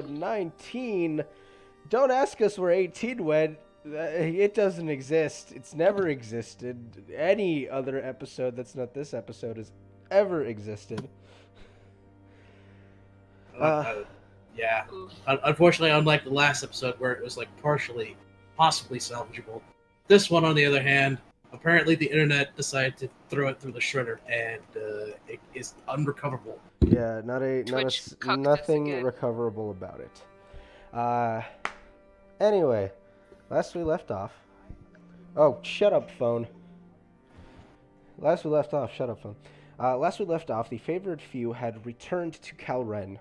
19. Don't ask us where 18 went. It doesn't exist. It's never existed. Any other episode that's not this episode has ever existed. Uh, Uh, uh, yeah. Oof. Unfortunately, unlike the last episode where it was like partially, possibly salvageable, this one, on the other hand, apparently the internet decided to throw it through the shredder, and it is unrecoverable. yeah, Twitch cucked us nothing again. recoverable about it. Anyway, last we left off. Oh, shut up, phone. Last we left off, shut up, phone. Last we left off, the favored few had returned to Calrin,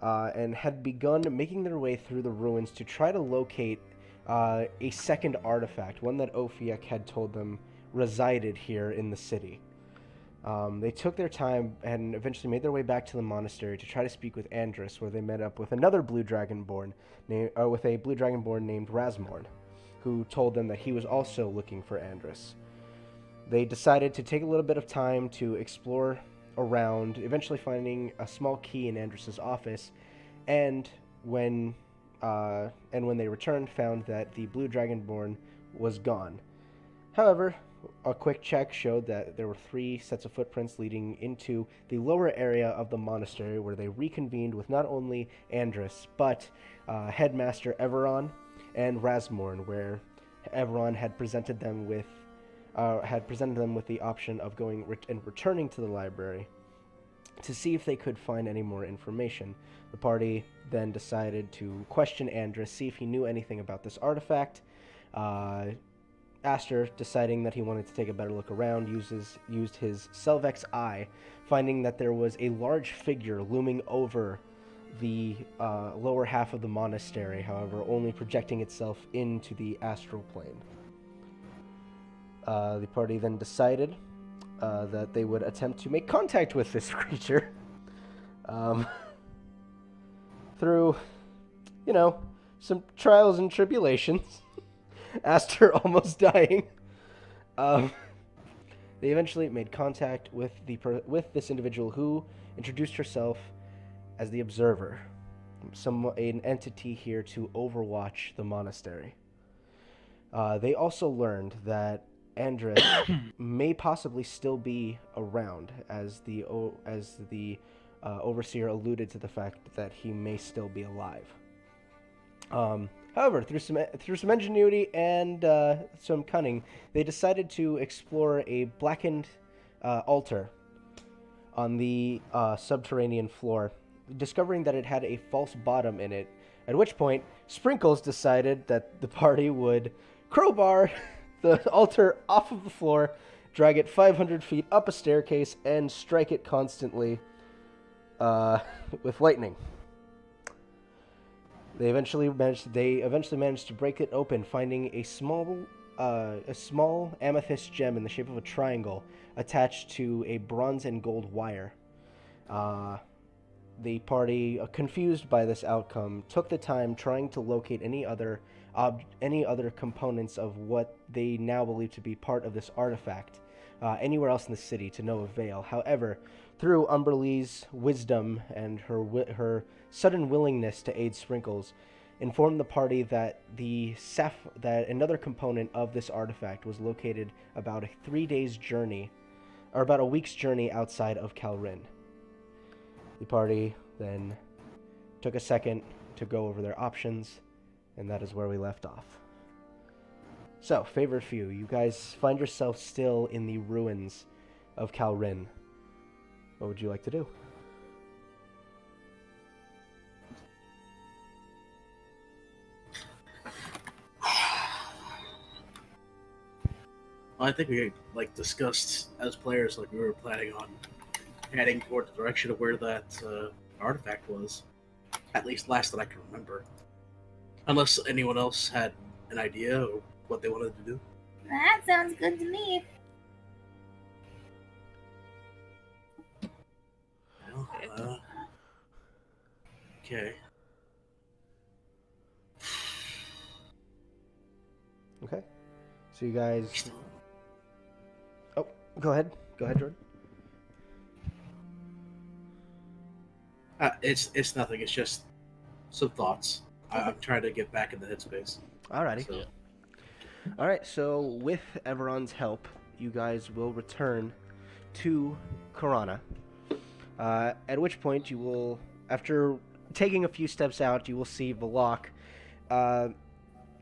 and had begun making their way through the ruins to try to locate a second artifact, one that Ophiak had told them resided here in the city. They took their time and eventually made their way back to the monastery to try to speak with Andrus, where they met up with another blue dragonborn, with a blue dragonborn named Rasmorn, who told them that he was also looking for Andrus. They decided to take a little bit of time to explore around, eventually finding a small key in Andrus's office, and when they returned, found that the blue dragonborn was gone. However, a quick check showed that there were 3 sets of footprints leading into the lower area of the monastery, where they reconvened with not only Andrus, but Headmaster Everon and Rasmorn, where Everon had presented them with the option of going and returning to the library to see if they could find any more information. The party then decided to question Andrus, see if he knew anything about this artifact. Aster, deciding that he wanted to take a better look around, used his Selvex eye, finding that there was a large figure looming over the lower half of the monastery, however, only projecting itself into the astral plane. The party then decided that they would attempt to make contact with this creature through, some trials and tribulations. Aster almost dying. They eventually made contact with this individual, who introduced herself as the Observer, an entity here to overwatch the monastery. They also learned that Andrus may possibly still be around, as the overseer alluded to the fact that he may still be alive. However, through some ingenuity and some cunning, they decided to explore a blackened altar on the subterranean floor, discovering that it had a false bottom in it, at which point Sprinkles decided that the party would crowbar the altar off of the floor, drag it 500 feet up a staircase, and strike it constantly with lightning. They eventually managed to break it open, finding a small amethyst gem in the shape of a triangle attached to a bronze and gold wire. The party, confused by this outcome, took the time trying to locate any other components of what they now believe to be part of this artifact anywhere else in the city, to no avail. However, through Umberlee's wisdom and her sudden willingness to aid Sprinkles, informed the party that that another component of this artifact was located about a week's journey outside of Calrin. The party then took a second to go over their options, and that is where we left off. So, favorite few, you guys find yourself still in the ruins of Calrin. What would you like to do? Well, I think we discussed as players, we were planning on heading toward the direction of where that artifact was. At least last that I can remember. Unless anyone else had an idea of what they wanted to do. That sounds good to me. Well, okay. Okay. So you guys... Oh, go ahead. Go ahead, Jordan. It's nothing. It's just some thoughts. I'm trying to get back in the headspace. Alrighty. So, Alright, so with Everon's help, you guys will return to Cerana. At which point you will, after taking a few steps out, you will see Valak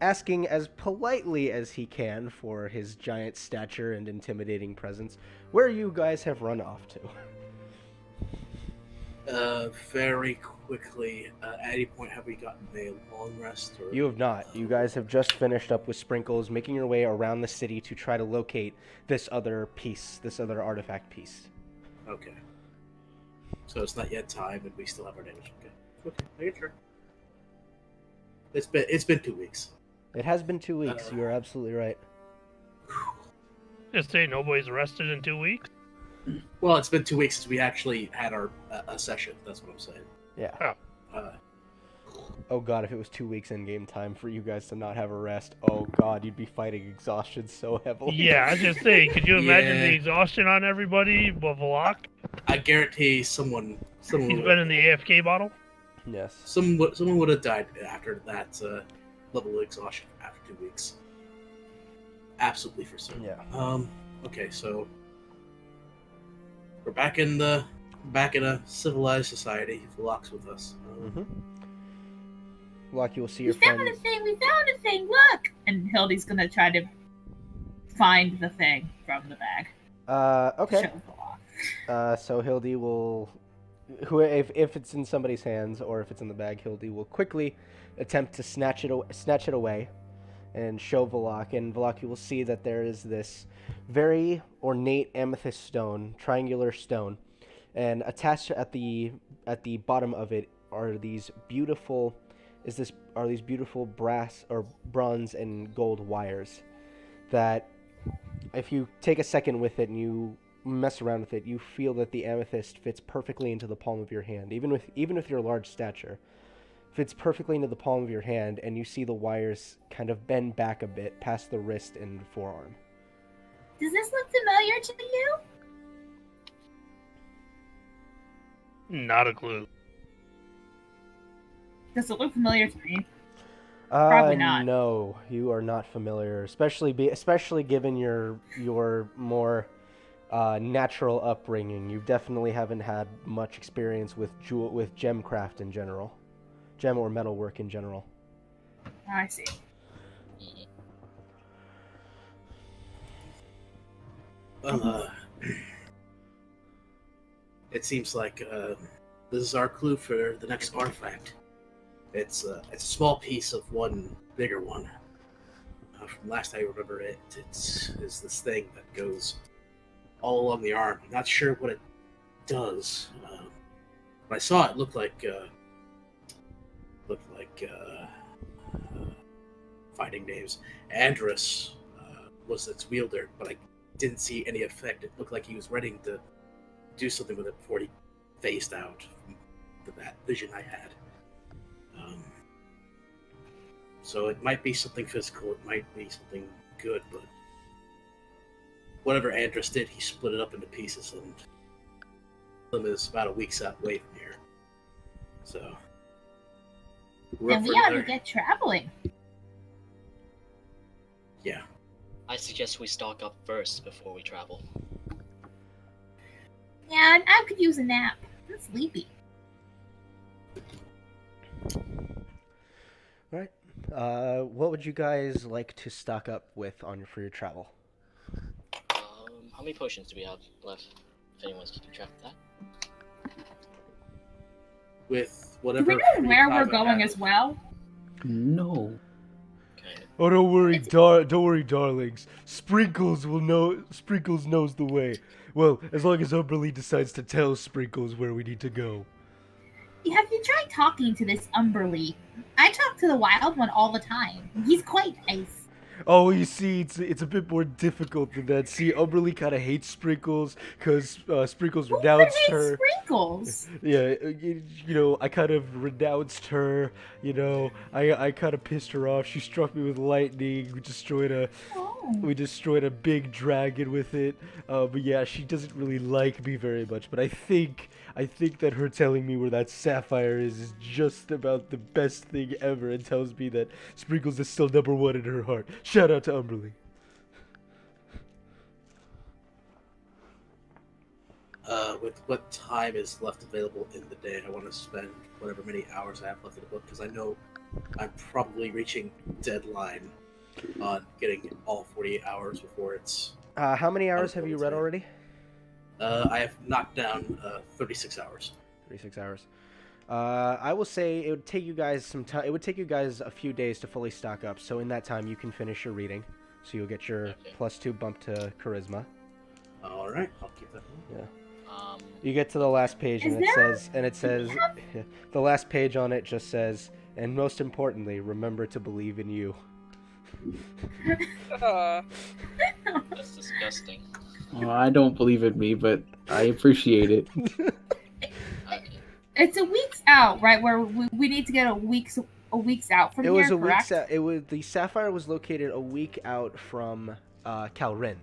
asking as politely as he can for his giant stature and intimidating presence, where you guys have run off to. very quickly, at any point have we gotten a long rest? Or, You have not. You guys have just finished up with Sprinkles, making your way around the city to try to locate this other piece, this other artifact piece. Okay. So it's not yet time, and we still have our damage. Okay, make it sure. It's been 2 weeks. It has been 2 weeks. You are absolutely right. Just say nobody's arrested in 2 weeks. Well, it's been 2 weeks since we actually had our a session. That's what I'm saying. Yeah. Uh, Oh god, if it was 2 weeks in game time for you guys to not have a rest, oh god, you'd be fighting exhaustion so heavily. Yeah, I was just saying, could you imagine Yeah. the exhaustion on everybody with Valak? I guarantee someone He's been in the AFK bottle. Yes. someone would have died after that level of exhaustion after 2 weeks. Absolutely for certain. Yeah. Okay, so we're back in a civilized society. Valak's with us. Mm-hmm. Like you will see We your found friend. a thing. We found a thing. Look. And Hildy's gonna try to find the thing from the bag. Okay. Show Valak. So Hildy will, if it's in somebody's hands or if it's in the bag, Hildy will quickly attempt to snatch it away, and show Valak. And Valak, you will see that there is this very ornate amethyst stone, triangular stone, and attached at the bottom of it are these beautiful brass or bronze and gold wires that, if you take a second with it and you mess around with it, you feel that the amethyst fits perfectly into the palm of your hand, even with your large stature. Fits perfectly into the palm of your hand, and you see the wires kind of bend back a bit past the wrist and forearm. Does this look familiar to you? Not a clue. Does it look familiar to me? Probably not. No, you are not familiar, especially given your more natural upbringing. You definitely haven't had much experience with gemcraft in general, gem or metalwork in general. I see. Well, it seems like this is our clue for the next artifact. It's a small piece of one bigger one. From last I remember, it's this thing that goes all along the arm. I'm not sure what it does. When I saw it, looked like fighting names. Andrus was its wielder, but I didn't see any effect. It looked like he was ready to do something with it before he phased out from that vision I had. So it might be something physical, it might be something good, but whatever Andrus did, he split it up into pieces, and them is about a week's away from here. So And we ought to get traveling. Yeah. I suggest we stock up first before we travel. Yeah, and I could use a nap. I'm sleepy. Right. What would you guys like to stock up with for your travel? How many potions do we have left? If anyone's keeping track of that. With Do whatever. we know where we're 45 I going have. as well? No. Kind of. Oh, don't worry, It's- don't worry, darlings. Sprinkles knows the way. Well, as long as Umberly decides to tell Sprinkles where we need to go. Have you tried talking to this Umberly? I talk to the wild one all the time. He's quite nice. Oh, you see, it's a bit more difficult than that. See, Umberly kind of hates Sprinkles because Sprinkles Who would renounced hate her. Sprinkles? Yeah, I kind of renounced her. I kind of pissed her off. She struck me with lightning, destroyed a We destroyed a big dragon with it. But yeah, she doesn't really like me very much. But I think that her telling me where that sapphire is just about the best thing ever, and tells me that Sprinkles is still #1 in her heart. Shout out to Umberly. With what time is left available in the day, I want to spend whatever many hours I have left in the book, because I know I'm probably reaching deadline on getting all 48 hours before it's... How many hours have you read already? I have knocked down 36 hours. 36 hours. I will say it would take you guys some time. It would take you guys a few days to fully stock up. So in that time, you can finish your reading. So you'll get your +2 bump to charisma. All right, I'll keep that one. Yeah. You get to the last page, and it says, the last page on it just says, and most importantly, remember to believe in you. That's disgusting. Oh, I don't believe in me, but I appreciate it. Okay. It's a week's out, right? Where we need to get a week's out from It here, was a correct? week's out. It was the sapphire was located a week out from Calrin.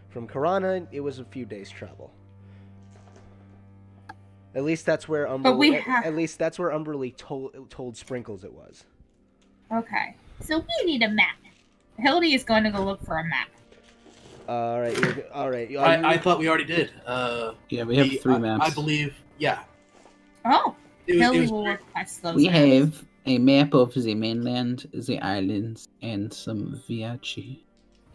From Cerana, it was a few days travel. At least that's where Umberly. At least that's where Umberly told Sprinkles it was. Okay, so we need a map. Hildy is going to go look for a map. All right. All right. I thought we already did. Yeah, we have 3 maps. I believe, yeah. Oh, Hildy was will request those. We maps. have a map of the mainland, the islands, and some Viachi.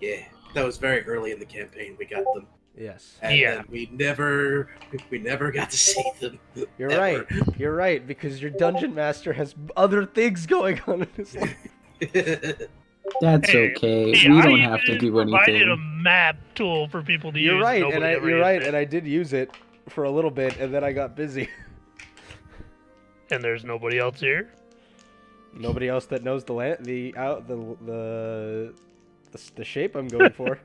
Yeah, that was very early in the campaign. We got them. Yes. And Yeah. then we never got to see them. You're ever. right. You're right, because your dungeon master has other things going on in his life. That's Hey, okay. hey, We I don't have to even do provided a anything. map tool for people to use. You're right, Nobody ever you're used right, it. and I did use it for a little bit, and then I got busy. And there's nobody else here. Nobody else that knows the shape I'm going for,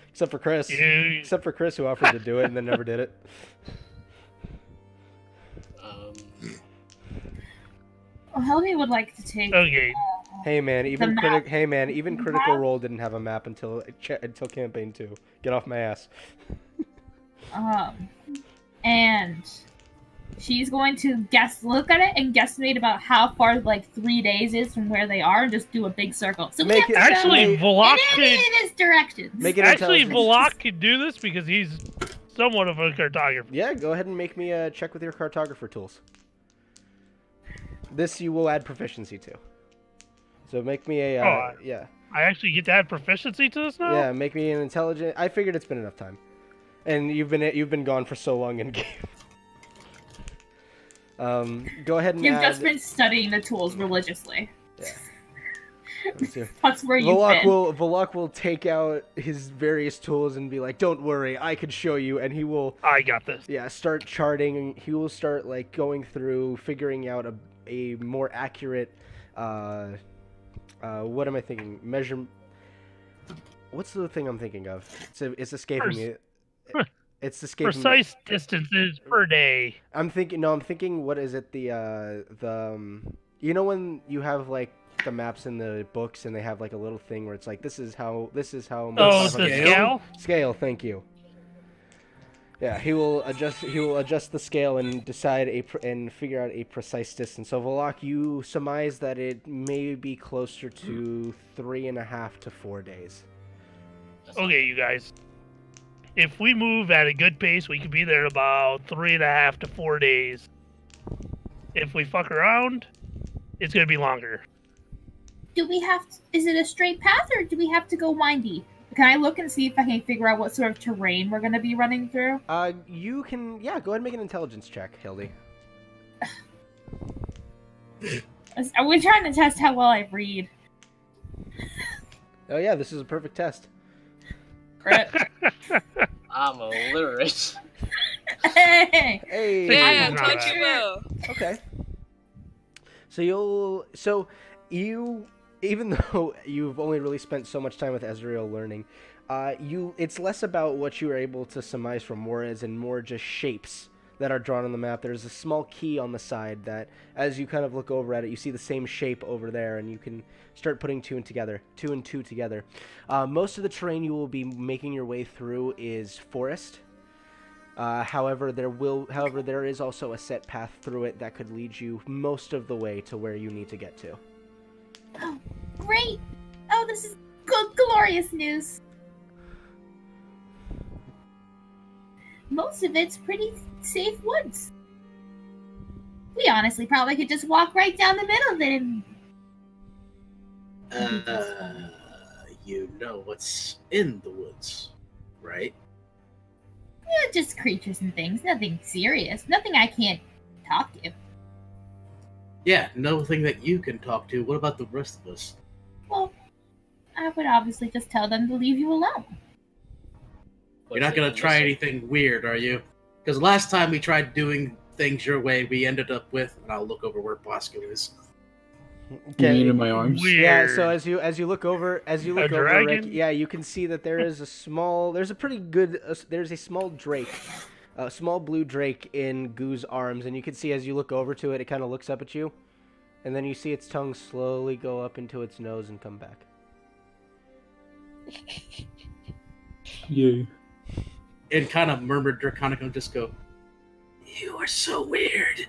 except for Chris. You, Except for Chris, who offered to do it and then never did it. Well, Hildy would like to take. okay. Hey man, even map. Critical Role didn't have a map until campaign 2. Get off my ass. And she's going to look at it and guesstimate about how far 3 days is from where they are, and just do a big circle. So Make we it- have to Actually, go Volok in could. any of his directions. Make it Actually, intelligence. Volok could do this because he's somewhat of a cartographer. Yeah, go ahead and make me a check with your cartographer tools. This you will add proficiency to. So make me a yeah. I actually get to add proficiency to this now. Yeah, make me an intelligent. I figured it's been enough time, and you've been gone for so long in game. Go ahead and You've add. just been studying the tools religiously. Yeah. Let's see. That's where you've been. Volok will take out his various tools and be like, "Don't worry, I can show you." And he will, I got this. start charting. He will start going through, figuring out a more accurate. What am I thinking? What's the thing I'm thinking of? It's escaping me. It's escaping me. Precise distances per day. I'm thinking. What is it? You know when you have the maps in the books and they have a little thing where it's this is how. Oh, much the Scale? scale. scale. Thank you. Yeah, he will adjust the scale and decide and figure out a precise distance. So Volok, you surmise that it may be closer to 3.5 to 4 days. Okay, you guys. If we move at a good pace, we could be there in about 3.5 to 4 days. If we fuck around, it's gonna be longer. Do we have? Is it a straight path, or do we have to go windy? Can I look and see if I can figure out what sort of terrain we're going to be running through? You can, go ahead and make an intelligence check, Hildy. Are we trying to test how well I read? Oh yeah, this is a perfect test. Crit. I'm illiterate. Hey! Hey. Yeah, Damn, not taught bad. you well. Okay. So you, even though you've only really spent so much time with Ezreal learning, it's less about what you were able to surmise from more just shapes. that are drawn on the map. There's a small key on the side that, as you kind of look over at it, you see the same shape over there, and you can start putting two and two together. Most of the terrain you will be making your way through is forest. However, there is also a set path through it that could lead you most of the way to where you need to get to. Oh, great! Oh, this is good, glorious news. Most of it's pretty safe woods. We honestly probably could just walk right down the middle of it and... You know what's in the woods, right? Yeah, just creatures and things. Nothing serious. Nothing I can't talk to. Yeah, nothing that you can talk to. What about the rest of us? Well, I would obviously just tell them to leave you alone. You're not going to try anything weird, are you? Because last time we tried doing things your way, we ended up with... And I'll look over where Bosco is. Okay. In my arms. Weird. Yeah, so as you look over, dragon? Rick, yeah, you can see that there's a small drake, a small blue drake in Goo's arms, and you can see as you look over to it, it kind of looks up at you, and then you see its tongue slowly go up into its nose and come back. Yeah. And kind of murmured Draconic just go, "You are so weird.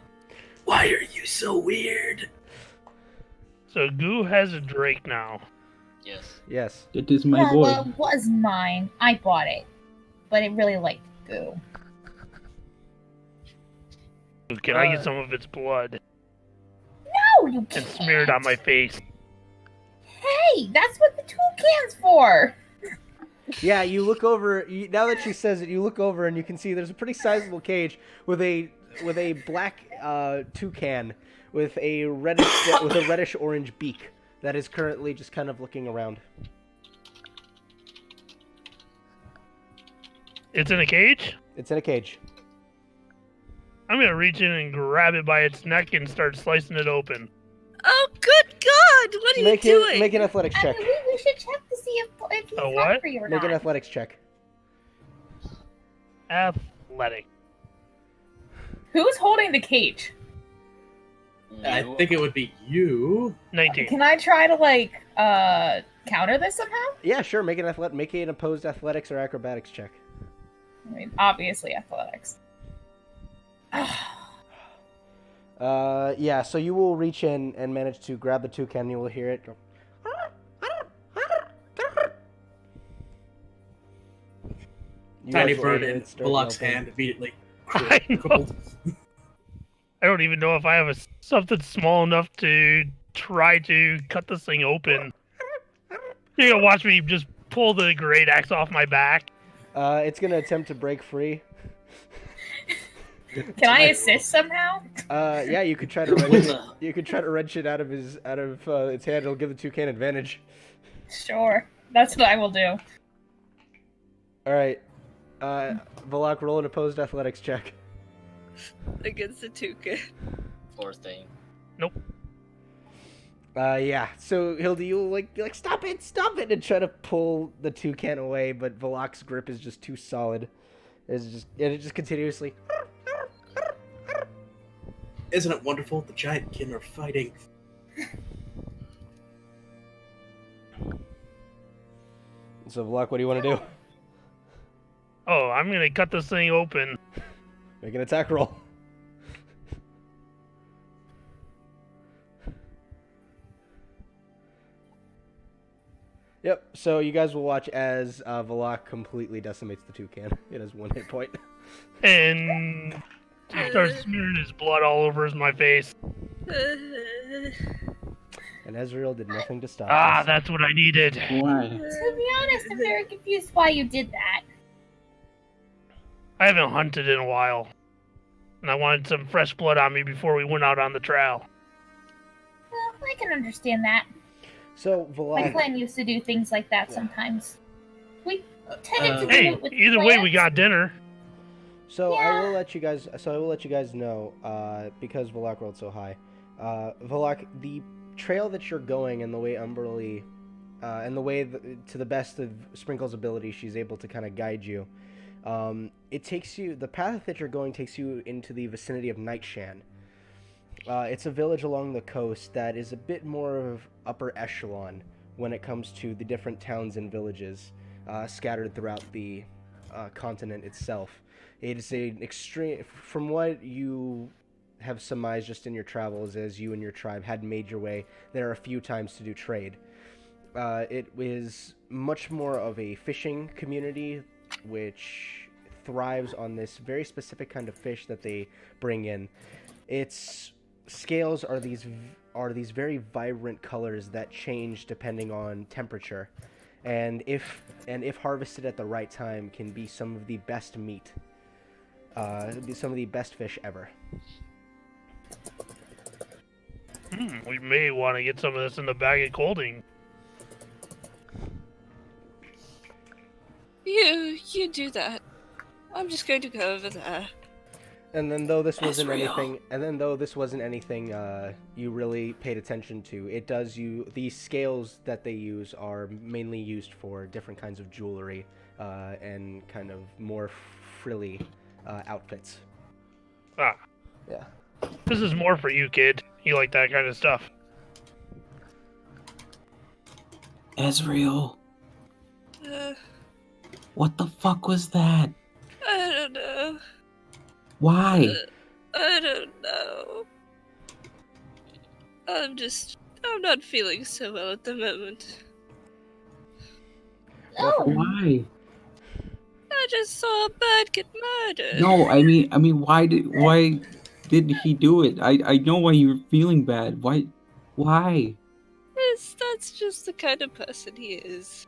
Why are you so weird?" So Goo has a drake now. Yes. Yes. It is my boy. Well, it was mine. I bought it. But it really liked Goo. Can I get some of its blood No, you can't. and smear it on my face? Hey, that's what the toucan's for. Yeah, you look over. Now that she says it, you look over and you can see there's a pretty sizable cage with a black toucan with a reddish orange beak that is currently just kind of looking around. It's in a cage? It's in a cage. I'm gonna reach in and grab it by its neck and start slicing it open. Oh, good God! What are you doing? Make an athletics I check. mean, we should check to see if he's A what? hungry or Make not. an athletics check. Athletic. Who's holding the cage? I think it would be you. 19. Can I try to counter this somehow? Yeah, sure. Make an opposed athletics or acrobatics check. I mean, obviously athletics. Yeah. So you will reach in and manage to grab the toucan. You will hear it go. Tiny also bird hear in it start Balak's yelping. hand immediately. I know. I don't even know if I have something small enough to try to cut this thing open. You're gonna watch me just pull the great axe off my back. It's gonna attempt to break free. Can I assist somehow? Yeah, you could try to wrench it. You could try to wrench it out of its hand. It'll give the toucan advantage. Sure. That's what I will do. All right. Valak, roll an opposed athletics check. Against the toucan. Poor thing. Yeah. So Hilda, you'll be like, stop it, and try to pull the toucan away, but Valak's grip is just too solid. It just continuously. Isn't it wonderful? The giant kin are fighting. So Valak, what do you want to do? Oh, I'm gonna cut this thing open. Make an attack roll. Yep, so you guys will watch as Valak completely decimates the toucan. It has 1 hit point. And he starts smearing his blood all over my face. And Ezreal did nothing to stop Ah, this. that's what I needed. Why? To be honest, I'm very confused why you did that. I haven't hunted in a while. And I wanted some fresh blood on me before we went out on the trail. Well, I can understand that. So, My Valak, clan used to do things like that sometimes. We tended to do Hey, it with either way, we clans. got dinner. so Yeah. I will let you guys know, because Valak rolled so high. Valak, the trail that you're going and the way Umberly, and the way to the best of Sprinkle's ability, she's able to kind of guide you. The path that you're going takes you into the vicinity of Nightshan. It's a village along the coast that is a bit more of upper echelon when it comes to the different towns and villages scattered throughout the continent itself. It is an extreme, from what you have surmised just in your travels as you and your tribe had made your way there a few times to do trade. It is much more of a fishing community, which thrives on this very specific kind of fish that they bring in. Its scales are these very vibrant colors that change depending on temperature, and if harvested at the right time, can be some of the best meat, some of the best fish ever. We may want to get some of this in the bag of holding. You do that. I'm just going to go over there. And then though this wasn't anything you really paid attention to, the scales that they use are mainly used for different kinds of jewelry and kind of more frilly outfits. Ah. Yeah. This is more for you, kid. You like that kind of stuff. Ezreal. What the fuck was that? I don't know. Why? I don't know. I'm not feeling so well at the moment. Oh, Why? I just saw a bird get murdered. No, I mean, why did he do it? I know why you were feeling bad. Why? That's just the kind of person he is.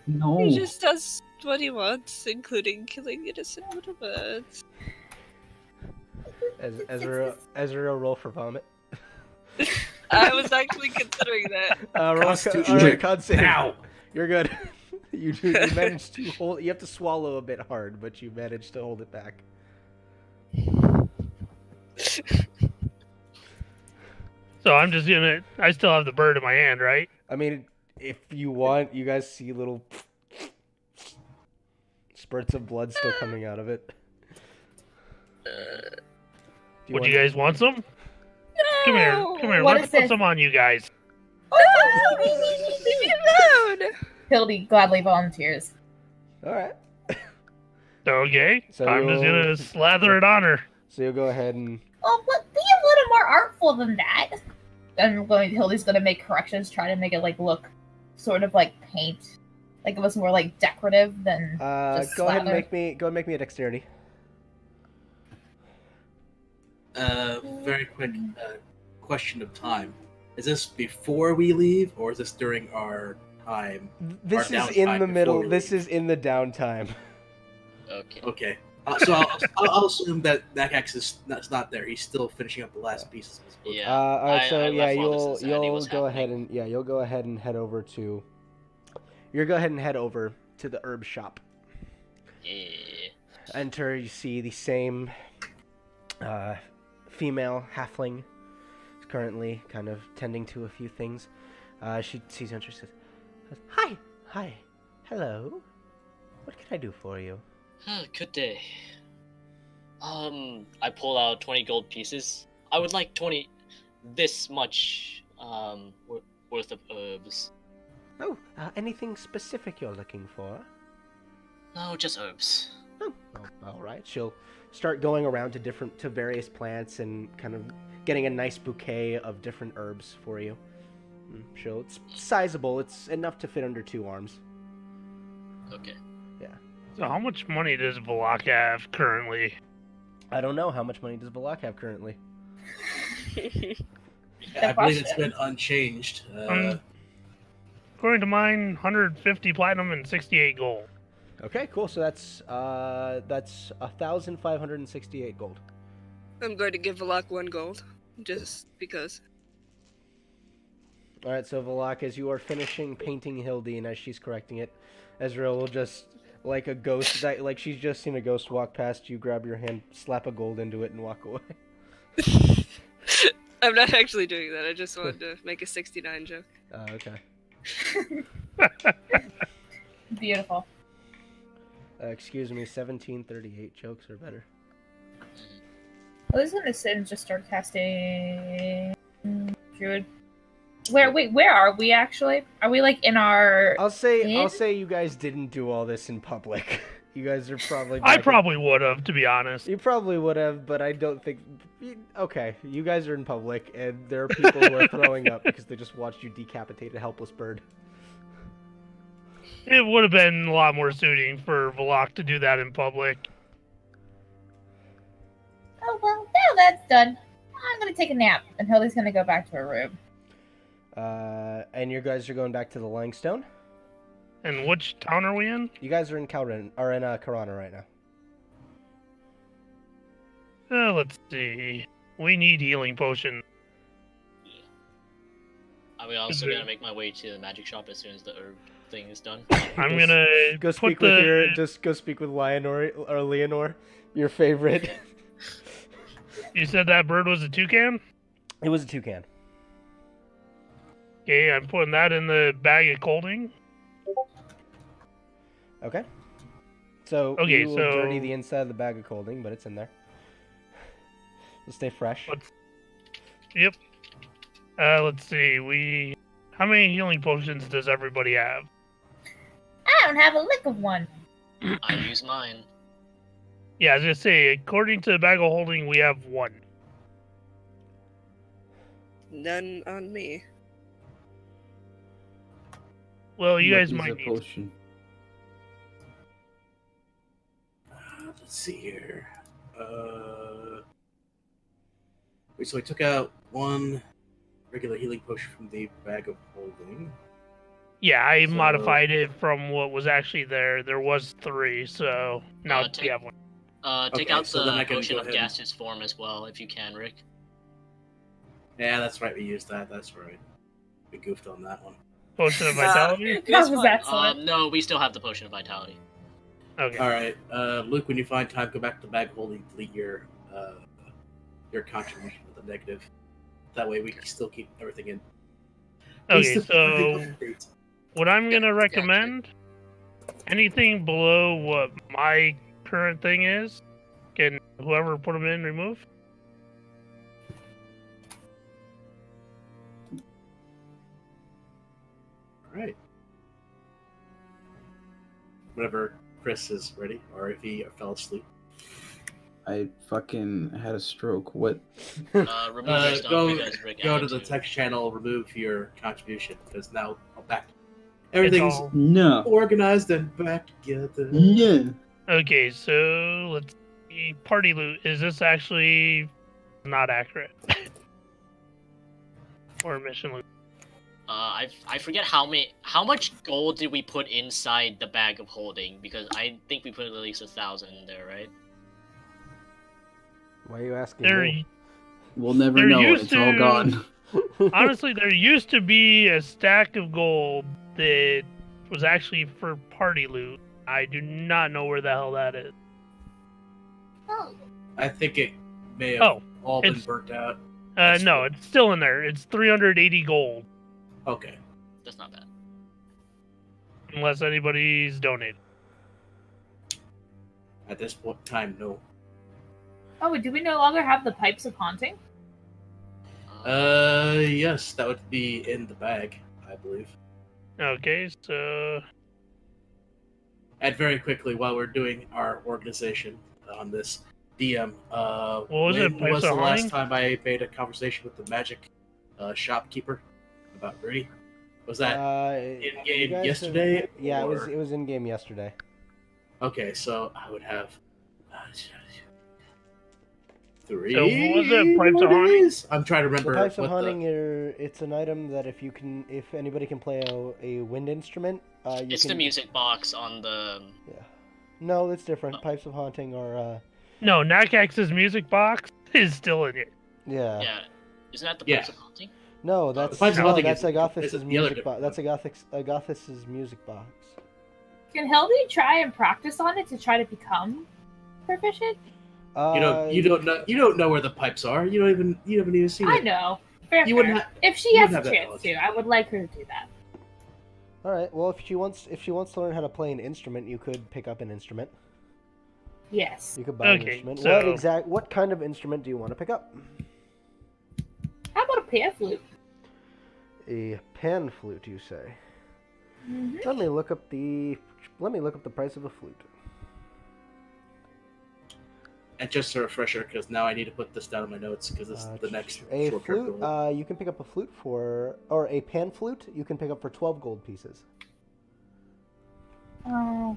No. He just does what he wants, including killing innocent little birds. Ezreal, roll for vomit. I was actually considering that. Roll con save. Now. You're good. You managed to hold. You have to swallow a bit hard, but you managed to hold it back. So I'm just gonna. I still have the bird in my hand, right? I mean, if you want, you guys see little spurts of blood still coming out of it. Would you guys want some? Come here. What Let's is put this? some on you guys. Leave me alone! Hildy gladly volunteers. All right. Okay. So I'm just you'll- gonna slather it on her. So you'll go ahead and. Oh, but be a little more artful than that. Hildy's gonna make corrections, try to make it look sort of like paint, like it was more like decorative than just Go ahead and slather. make me a dexterity. Very quick question of time. Is this before we leave, or is this during our time? This Our is in downtime the middle. before we This leave. is in the downtime. Okay. Okay. So I'll assume that X is not there. He's still finishing up the last pieces of his book. Yeah. All right. So I yeah, left while this insanity you'll was go ahead happening. and you'll go ahead and head over to. You'll go ahead and head over to the herb shop. Yeah. Enter. You see the same female halfling is currently kind of tending to a few things. She sees you and she says, "Hi, hello. What can I do for you?" Good day. I pull out 20 gold pieces. I would like this much, worth of herbs. Oh, anything specific you're looking for? No, just herbs. Oh, all right. She'll start going around to various plants and kind of getting a nice bouquet of different herbs for you. It's sizable. It's enough to fit under 2 arms. Okay. So how much money does Valak have currently? I don't know. How much money does Balak have currently? I believe it's been unchanged. According to mine, 150 platinum and 68 gold. Okay, cool. So that's 1,568 gold. I'm going to give Valak 1 gold, just because. All right. So Valak, as you are finishing painting Hildy and as she's correcting it, Ezreal will just, like a ghost, like she's just seen a ghost walk past you, grab your hand, slap a gold into it, and walk away. I'm not actually doing that. I just wanted to make a 69 joke. Okay. Beautiful. Excuse me, 1738 jokes are better. I was gonna sit and just start casting Druid. Where are we actually? Are we like in our I'll say inn? you guys didn't do all this in public. You guys are probably I back probably would have, to be honest. You probably would have, but I don't think. Okay, you guys are in public, and there are people who are throwing up because they just watched you decapitate a helpless bird. It would have been a lot more suiting for Valak to do that in public. Oh well, now that's done. I'm gonna take a nap, and Hildy's gonna go back to her room. And you guys are going back to the Langstone? And which town are we in? You guys are in Calrin, or in Cerana right now. Let's see. We need healing potion. I mean, also gonna make my way to the magic shop as soon as the herb thing is done. I'm gonna go speak with go speak with Leonor, your favorite. You said that bird was a toucan? It was a toucan. Okay, I'm putting that in the bag of colding. Okay. So you will dirty the inside of the bag of colding, but it's in there. It'll stay fresh. Yep. Let's see. How many healing potions does everybody have? I don't have a lick of one. I use mine. Yeah, I was gonna say, according to the bag of holding, we have one. None on me. Well, you guys might need. Potion. Let's see here. Wait, so I took out one regular healing potion from the bag of holding. Yeah, I modified it from what was actually there. There was 3, so now we have one. Take out the potion of gaseous form as well, if you can, Rick. Yeah, that's right. We used that. That's right. We goofed on that one. Potion of vitality? That was excellent. No, we still have the potion of vitality. Okay. All right, Luke. When you find time, go back to the bag holding. Delete your contribution with a negative. That way, we can still keep everything in. Okay, so what I'm gonna recommend, anything below what my current thing is, can whoever put them in remove? All right. Whenever Chris is ready, or if he fell asleep. I fucking had a stroke. What? Remove your stuff Go because Rick to added the to it. text channel, remove your contribution, because now I'm back. Everything's No. organized and back together. Yeah. Okay, so let's see. Party loot. Is this actually not accurate? Or mission loot? I forget how much gold did we put inside the bag of holding, because I think we put at least 1,000 in there, right? Why are you asking me? We'll never know. It's all gone. Honestly, there used to be a stack of gold that was actually for party loot. I do not know where the hell that is. Oh. I think it may have all been burnt out. No, it's still in there. It's 380 gold. Okay. That's not bad. Unless anybody's donated. At this point in time, no. Oh, do we no longer have the pipes of haunting? Yes, that would be in the bag, I believe. Okay, so... And very quickly, while we're doing our organization on this, DM, what was it? when was Pipes the of last Haunting? time I made a conversation with the magic shopkeeper about Rudy? Was that in-game yesterday? Yeah, or... it was in-game yesterday. Okay, so I would have... 3 So what was it? Pipes of Haunting? days? I'm trying to remember. The pipes of what haunting it's an item that if anybody can play a wind instrument, It's the music box on the... Yeah. No, it's different. Pipes of haunting are No, Nakax's music box is still in it. yeah. Yeah. Isn't that the Pipes of Haunting? No, that's Pipes of Haunting that's is Agathis' the other music box. different That's Agathis' music box. Can Hildy try and practice on it to try to become proficient? You don't know where the pipes are. You haven't even seen it. I know. Fair. You wouldn't If she you has wouldn't a have that chance knowledge. to, I would like her to do that. All right. Well, if she wants to learn how to play an instrument, you could pick up an instrument. Yes. You could buy an Okay, instrument. so- What kind of instrument do you want to pick up? How about a pan flute? A pan flute, you say? Mm-hmm. Let me look up the price of a flute. And just a refresher, because now I need to put this down in my notes, because it's the next A short-term flute. goal. You can pick up a flute or a pan flute. You can pick up for 12 gold pieces. Oh.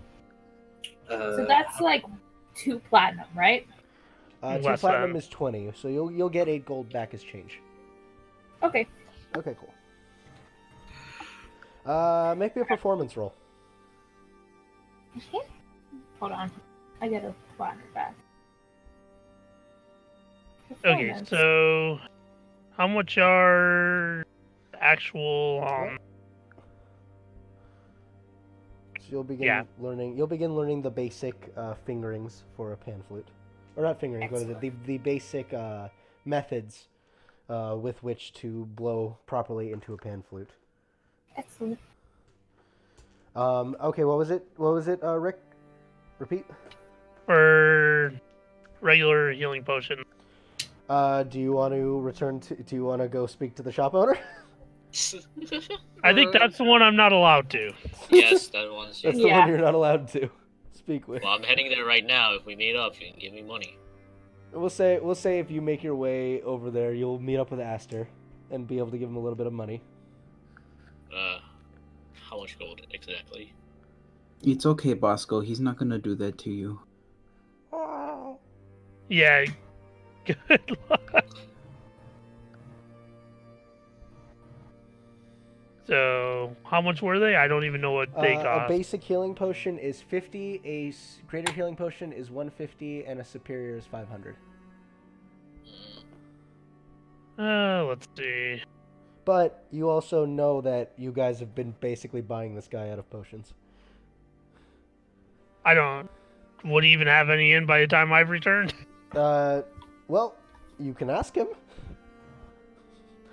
So that's like 2 platinum, right? 2 Less platinum than. is 20, so you'll get 8 gold back as change. Okay. Okay, cool. Make me a performance roll. Okay. Hold on. I get a platinum back. Okay, Performance. so how much are actual So you'll begin Yeah. learning the basic fingerings for a pan flute, or not fingerings. What is it? The basic methods with which to blow properly into a pan flute. Excellent. Okay, what was it? Rick? Repeat. for regular healing potion? Do you want to go speak to the shop owner? I think that's the one I'm not allowed to. Yes, that one's. That's the Yeah. one you're not allowed to speak with. Well, I'm heading there right now. If we meet up, you can give me money. We'll say if you make your way over there, you'll meet up with Aster and be able to give him a little bit of money. How much gold exactly? It's okay, Bosco. He's not gonna do that to you. Yeah. Good luck. So, how much were they? I don't even know what they A cost. basic healing potion is 50, a greater healing potion is 150, and a superior is 500. Let's see. But you also know that you guys have been basically buying this guy out of potions. I don't. Would he even have any in by the time I've returned? Well, you can ask him.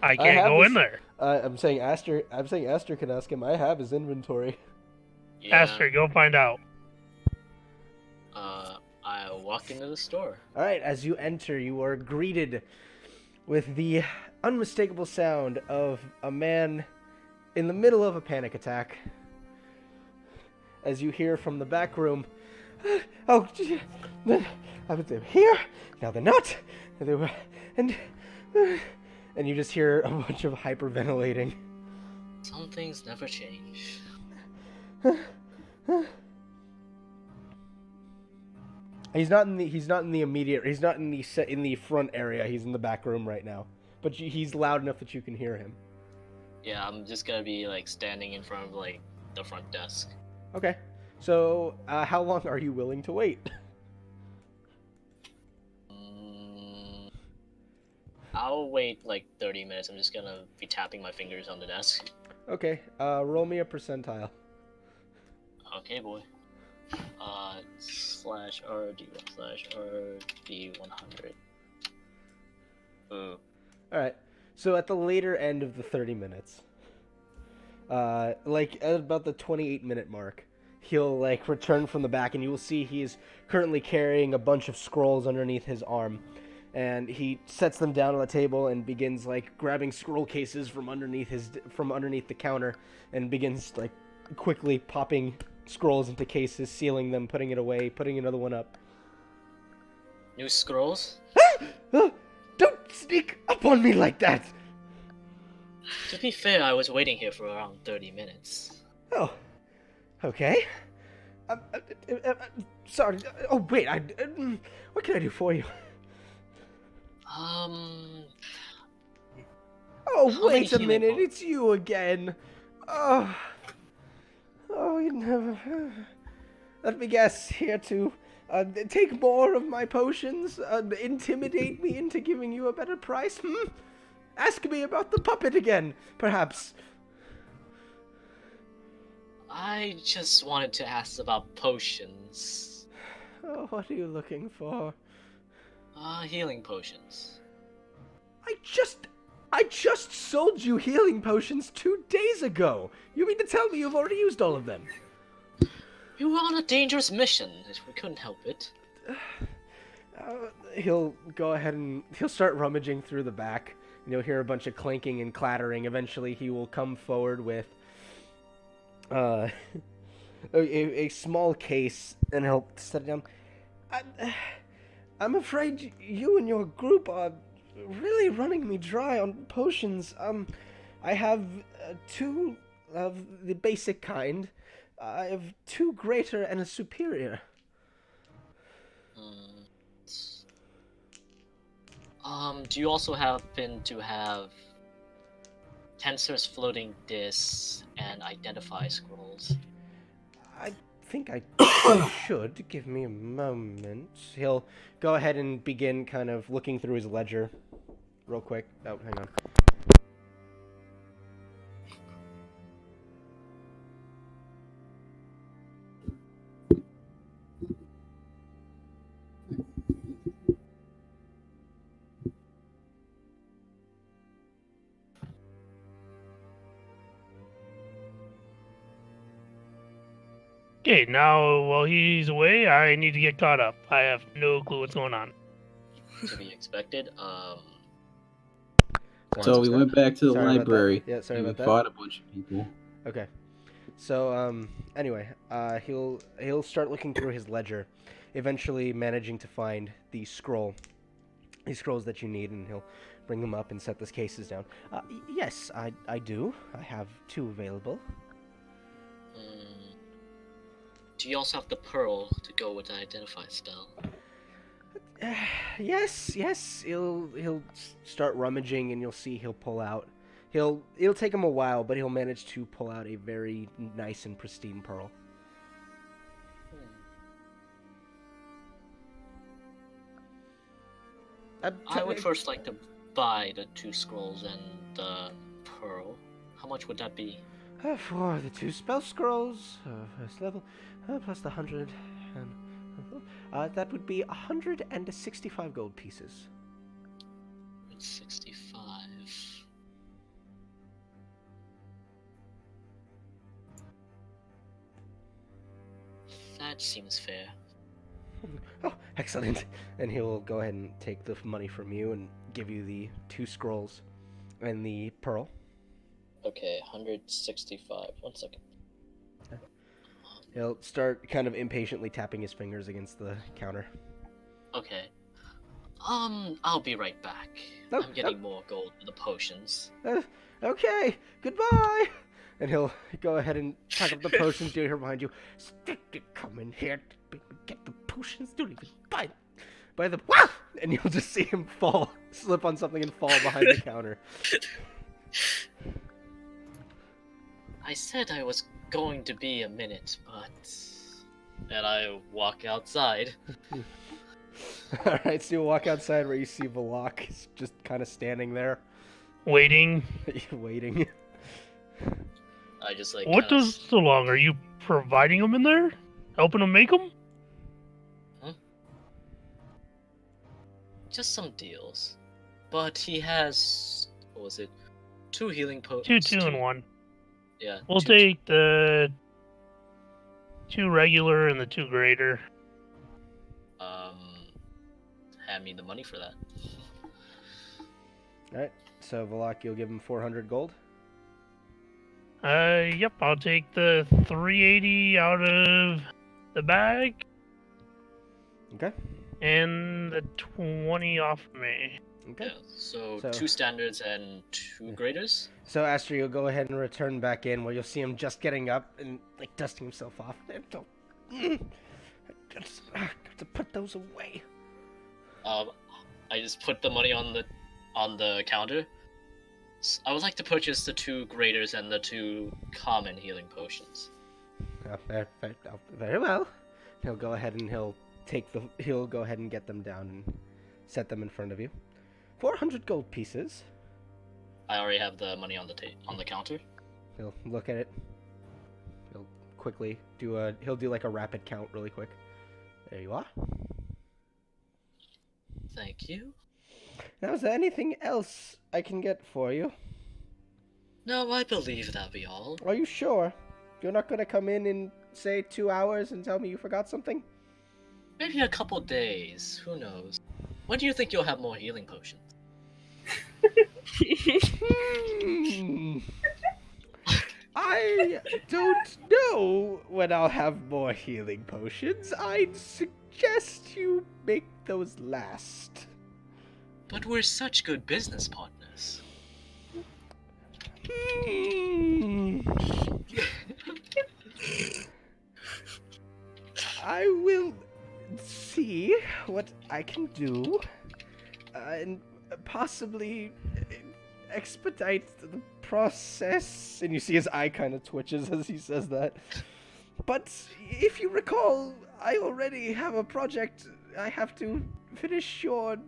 I can't have go his- in there. I'm saying Aster can ask him. I have his inventory. Yeah. Aster, go find out. I walk into the store. All right, as you enter, you are greeted with the unmistakable sound of a man in the middle of a panic attack. As you hear from the back room, "Oh, I was here. Now they're not. They were, and you just hear a bunch of hyperventilating. Some things never change. He's not in the front area. He's in the back room right now. But he's loud enough that you can hear him. Yeah, I'm just gonna be like standing in front of like the front desk. Okay. So, how long are you willing to wait? I'll wait like 30 minutes. I'm just gonna be tapping my fingers on the desk. Okay. Roll me a percentile. Okay, boy. /RD/RD100. Ooh. Alright, so at the later end of the 30 minutes, like at about the 28-minute mark, he'll like return from the back and you will see he is currently carrying a bunch of scrolls underneath his arm. And he sets them down on the table and begins like grabbing scroll cases from underneath the counter and begins like quickly popping scrolls into cases, sealing them, putting it away, putting another one up. New scrolls? Don't sneak up on me like that! To be fair, I was waiting here for around 30 minutes. Oh, okay. Sorry. Oh, wait. What can I do for you? Oh, How wait a many healing minute. po- It's you again. Oh, you never. Let me guess. Here to take more of my potions, intimidate me into giving you a better price. Ask me about the puppet again, perhaps. I just wanted to ask about potions. Oh, what are you looking for? Healing potions. I just I just sold you healing potions 2 days ago. You mean to tell me you've already used all of them? You were on a dangerous mission. We couldn't help it. He'll go ahead and he'll start rummaging through the back. And you'll hear a bunch of clanking and clattering. Eventually, he will come forward with a small case, and he'll set it down. I'm afraid you and your group are really running me dry on potions. I have 2 of the basic kind. I have 2 greater and a superior. Do you also happen to have Tensor's floating discs and identify scrolls? I think I should. Give me a moment. He'll go ahead and begin kind of looking through his ledger real quick. Oh, hang on. Okay, now while he's away, I need to get caught up. I have no clue what's going on. To be expected. So we went back to the Sorry about that. library. Yeah, sorry and about we that. fought a bunch of people. Okay. So, anyway, he'll start looking through his ledger, eventually managing to find the scrolls that you need, and he'll bring them up and set those cases down. Yes, I do. I have 2 available. Do you also have the pearl to go with the identify spell? Yes. He'll start rummaging, and you'll see he'll pull out. It'll take him a while, but he'll manage to pull out a very nice and pristine pearl. I would first like to buy the 2 scrolls and the pearl. How much would that be? For the 2 spell scrolls, first level, plus the 100, and that would be 165 gold pieces. 65. That seems fair. Oh, excellent. And he'll go ahead and take the money from you and give you the 2 scrolls and the pearl. Okay, 165. 1 second. He'll start kind of impatiently tapping his fingers against the counter. Okay. I'll be right back. Oh, I'm getting more gold for the potions. Okay, goodbye. And he'll go ahead and pack up the potions down here behind you. Come in here, get the potions. Don't even buy the. Wah! And you'll just see him slip on something and fall behind the counter. I said I was going to be a minute, but... And I walk outside. Alright, so you walk outside where you see Valak is just kind of standing there. Waiting. Waiting. I just like... What does so long? Are you providing them in there? Helping them make them? Huh? Just some deals. But he has... What was it? 2 healing potions. 2, 2, and 1. Yeah. We'll take the 2 regular and the 2 greater. Hand me the money for that. Alright, so Valak, you'll give him 400 gold. Yep, I'll take the 380 out of the bag. Okay. And the 20 off me. Okay. Yeah, so 2 standards and 2 graders? So Aster, you'll go ahead and return back in where you'll see him just getting up and like dusting himself off. I have to put those away. I just put the money on the counter. I would like to purchase the 2 graders and the 2 common healing potions. Very well. He'll go ahead and he'll go ahead and get them down and set them in front of you. 400 gold pieces. I already have the money on the counter. He'll look at it. He'll quickly he'll do like a rapid count really quick. There you are. Thank you. Now, is there anything else I can get for you? No, I believe that'll be all. Are you sure? You're not gonna come in, say, 2 hours and tell me you forgot something? Maybe a couple days. Who knows? When do you think you'll have more healing potions? I don't know when I'll have more healing potions. I'd suggest you make those last. But we're such good business partners. I will see what I can do, and possibly expedite the process. And you see his eye kind of twitches as he says that. But if you recall, I already have a project. I have to finish your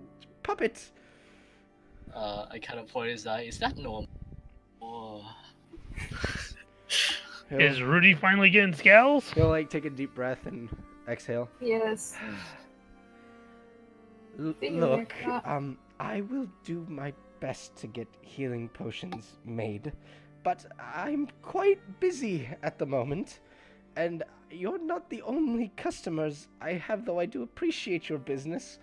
puppet. I kind of point his eye. Is that normal? Oh. Is Rudy finally getting scales? He'll like take a deep breath and exhale. Yes. Look, I will do my best to get healing potions made, but I'm quite busy at the moment, and you're not the only customers I have, though I do appreciate your business.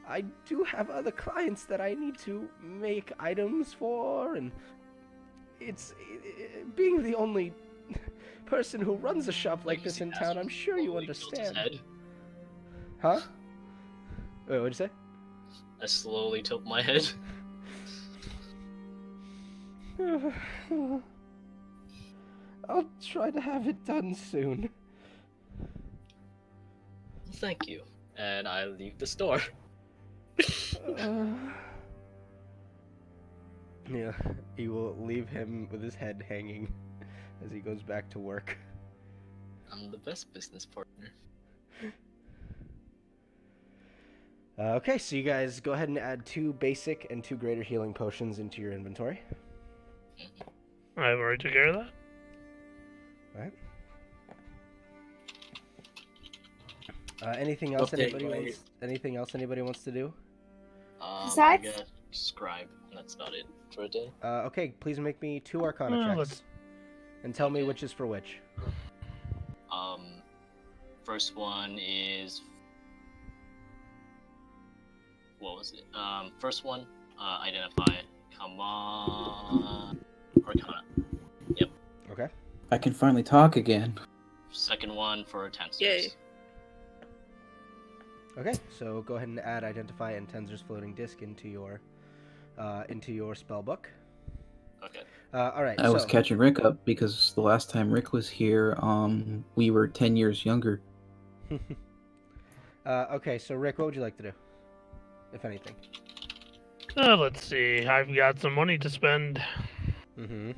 I do have other clients that I need to make items for, and being the only person who runs a shop like this in town, I'm sure you understand. Huh? Wait, what'd you say? I slowly tilt my head. I'll try to have it done soon. Thank you. And I leave the store. Yeah, you will leave him with his head hanging as he goes back to work. I'm the best business partner. Okay, so you guys go ahead and add 2 basic and 2 greater healing potions into your inventory. I've already took care of that. Alright. Anything else anything else anybody wants to do? I got scribe, and that's about it for a day. Okay, please make me 2 Arcana checks. And tell me which is for which. First one is... What was it? First one, identify. Come on. Arcana. Yep. Okay. I can finally talk again. Second one for Tensors. Yay. Okay, so go ahead and add Identify and Tensor's Floating Disc into your spell book. Okay. Alright, I was catching Rick up because the last time Rick was here, we were 10 years younger. Okay, so Rick, what would you like to do? If anything. Let's see. I've got some money to spend. Mm-hmm.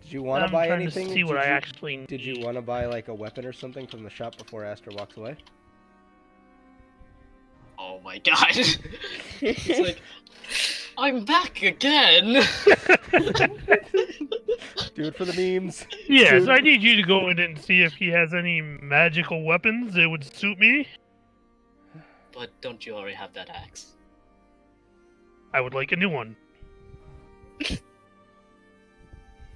Did you want to buy anything? To see what I actually need. Did you want to buy like a weapon or something from the shop before Astra walks away? Oh my god. It's like, I'm back again! Do it for the memes. Yes, Dude. I need you to go in and see if he has any magical weapons that would suit me. But don't you already have that axe? I would like a new one.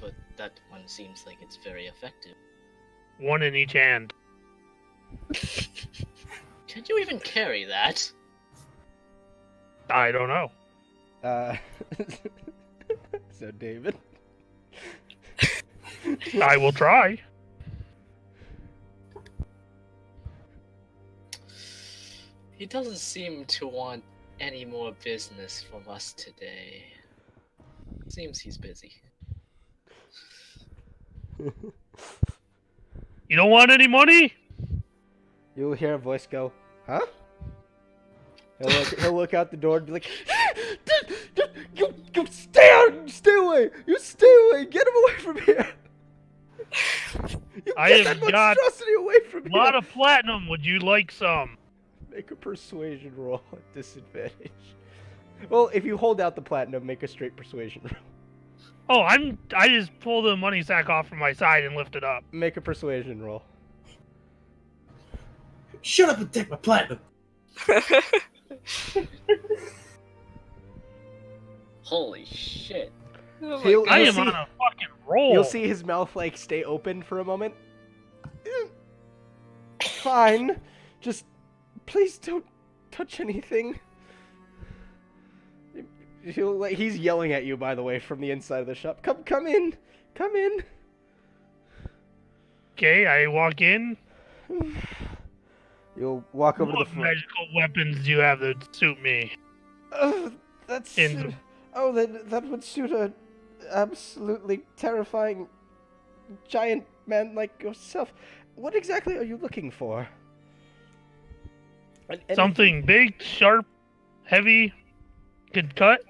But that one seems like it's very effective. One in each hand. Can you even carry that? I don't know. So David. I will try. He doesn't seem to want any more business from us today. Seems he's busy. You don't want any money? You'll hear a voice go, huh? He'll look out the door and be like, you stay away! You stay away! Get him away from here! You I get have that got monstrosity away from a here! lot of platinum. Would you like some? Make a persuasion roll at disadvantage. Well, if you hold out the platinum, make a straight persuasion roll. Oh, I just pull the money sack off from my side and lift it up. Make a persuasion roll. Shut up and take my platinum. Holy shit. Oh my He'll- God. I You'll am see- on a fucking roll. You'll see his mouth like stay open for a moment. Fine. Just please don't touch anything. He's yelling at you, by the way, from the inside of the shop. Come in. Come in. Okay, I walk in. You'll walk over to What the front. magical weapons do you have that suit me? That's In- that would suit a absolutely terrifying giant man like yourself. What exactly are you looking for? Something big, sharp, heavy, could cut.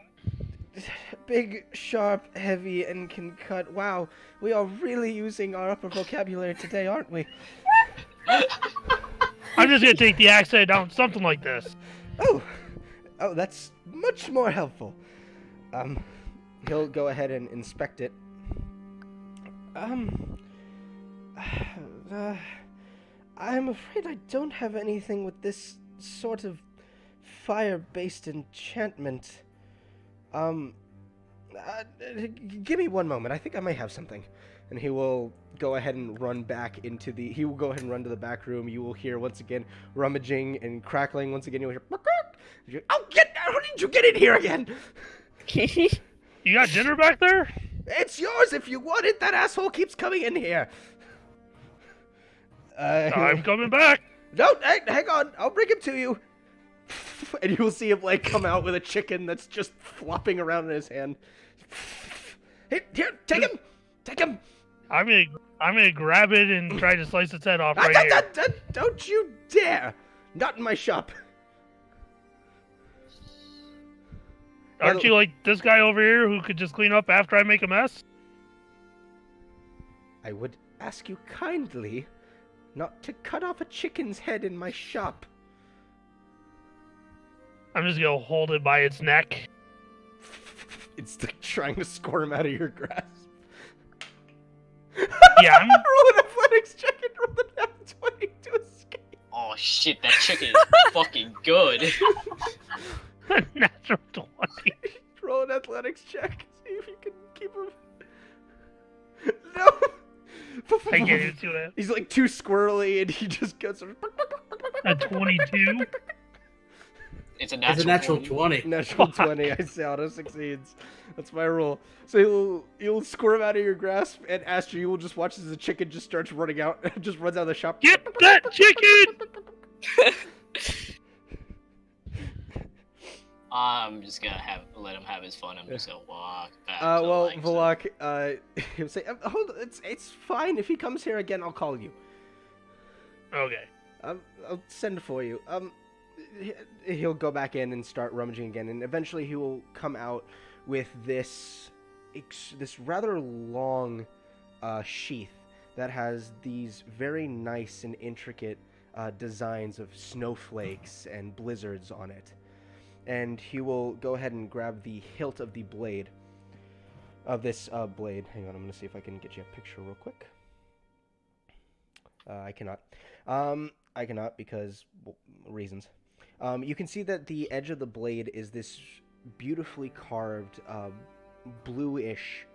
Big, sharp, heavy, and can cut. Wow, we are really using our upper vocabulary today, aren't we? I'm just gonna take the accent down, something like this. Oh, that's much more helpful. He'll go ahead and inspect it. I'm afraid I don't have anything with this sort of fire-based enchantment. Give me one moment. I think I might have something. And he will go ahead and run back into the... He will go ahead and run to the back room. You will hear, once again, rummaging and crackling. Once again, you'll hear... Oh, how did you get in here again? You got dinner back there? It's yours if you want it. That asshole keeps coming in here. I'm coming back. No, hang on. I'll bring him to you. And you will see him, like, come out with a chicken that's just flopping around in his hand. Here, take him. Take him. I'm gonna grab it and try to slice its head off right here. Don't you dare. Not in my shop. Aren't you like this guy over here who could just clean up after I make a mess? I would ask you kindly not to cut off a chicken's head in my shop. I'm just gonna hold it by its neck. It's like trying to squirm out of your grasp. Yeah, I'm... Roll an athletics check and roll the nat 20 to escape. Oh shit, that chicken is fucking good. Natural 20. Roll an athletics check. See if you can keep him. No! I can't even do that. He's like too squirrely and he just goes. A 22. It's a It's a natural 20. Natural 20. I say auto succeeds. That's my rule. So you'll squirm out of your grasp, and Astro, you will just watch as the chicken just starts running out, just runs out of the shop. Get that chicken! I'm just gonna let him have his fun. I'm just gonna walk back. Well, to Volok, he'll say, hold on, it's fine. If he comes here again, I'll call you. Okay. I'll send for you. He'll go back in and start rummaging again, and eventually he will come out with this rather long sheath that has these very nice and intricate designs of snowflakes and blizzards on it. And he will go ahead and grab the hilt of the blade, of this blade. Hang on, I'm going to see if I can get you a picture real quick. I cannot. I cannot because reasons. You can see that the edge of the blade is this beautifully carved, bluish,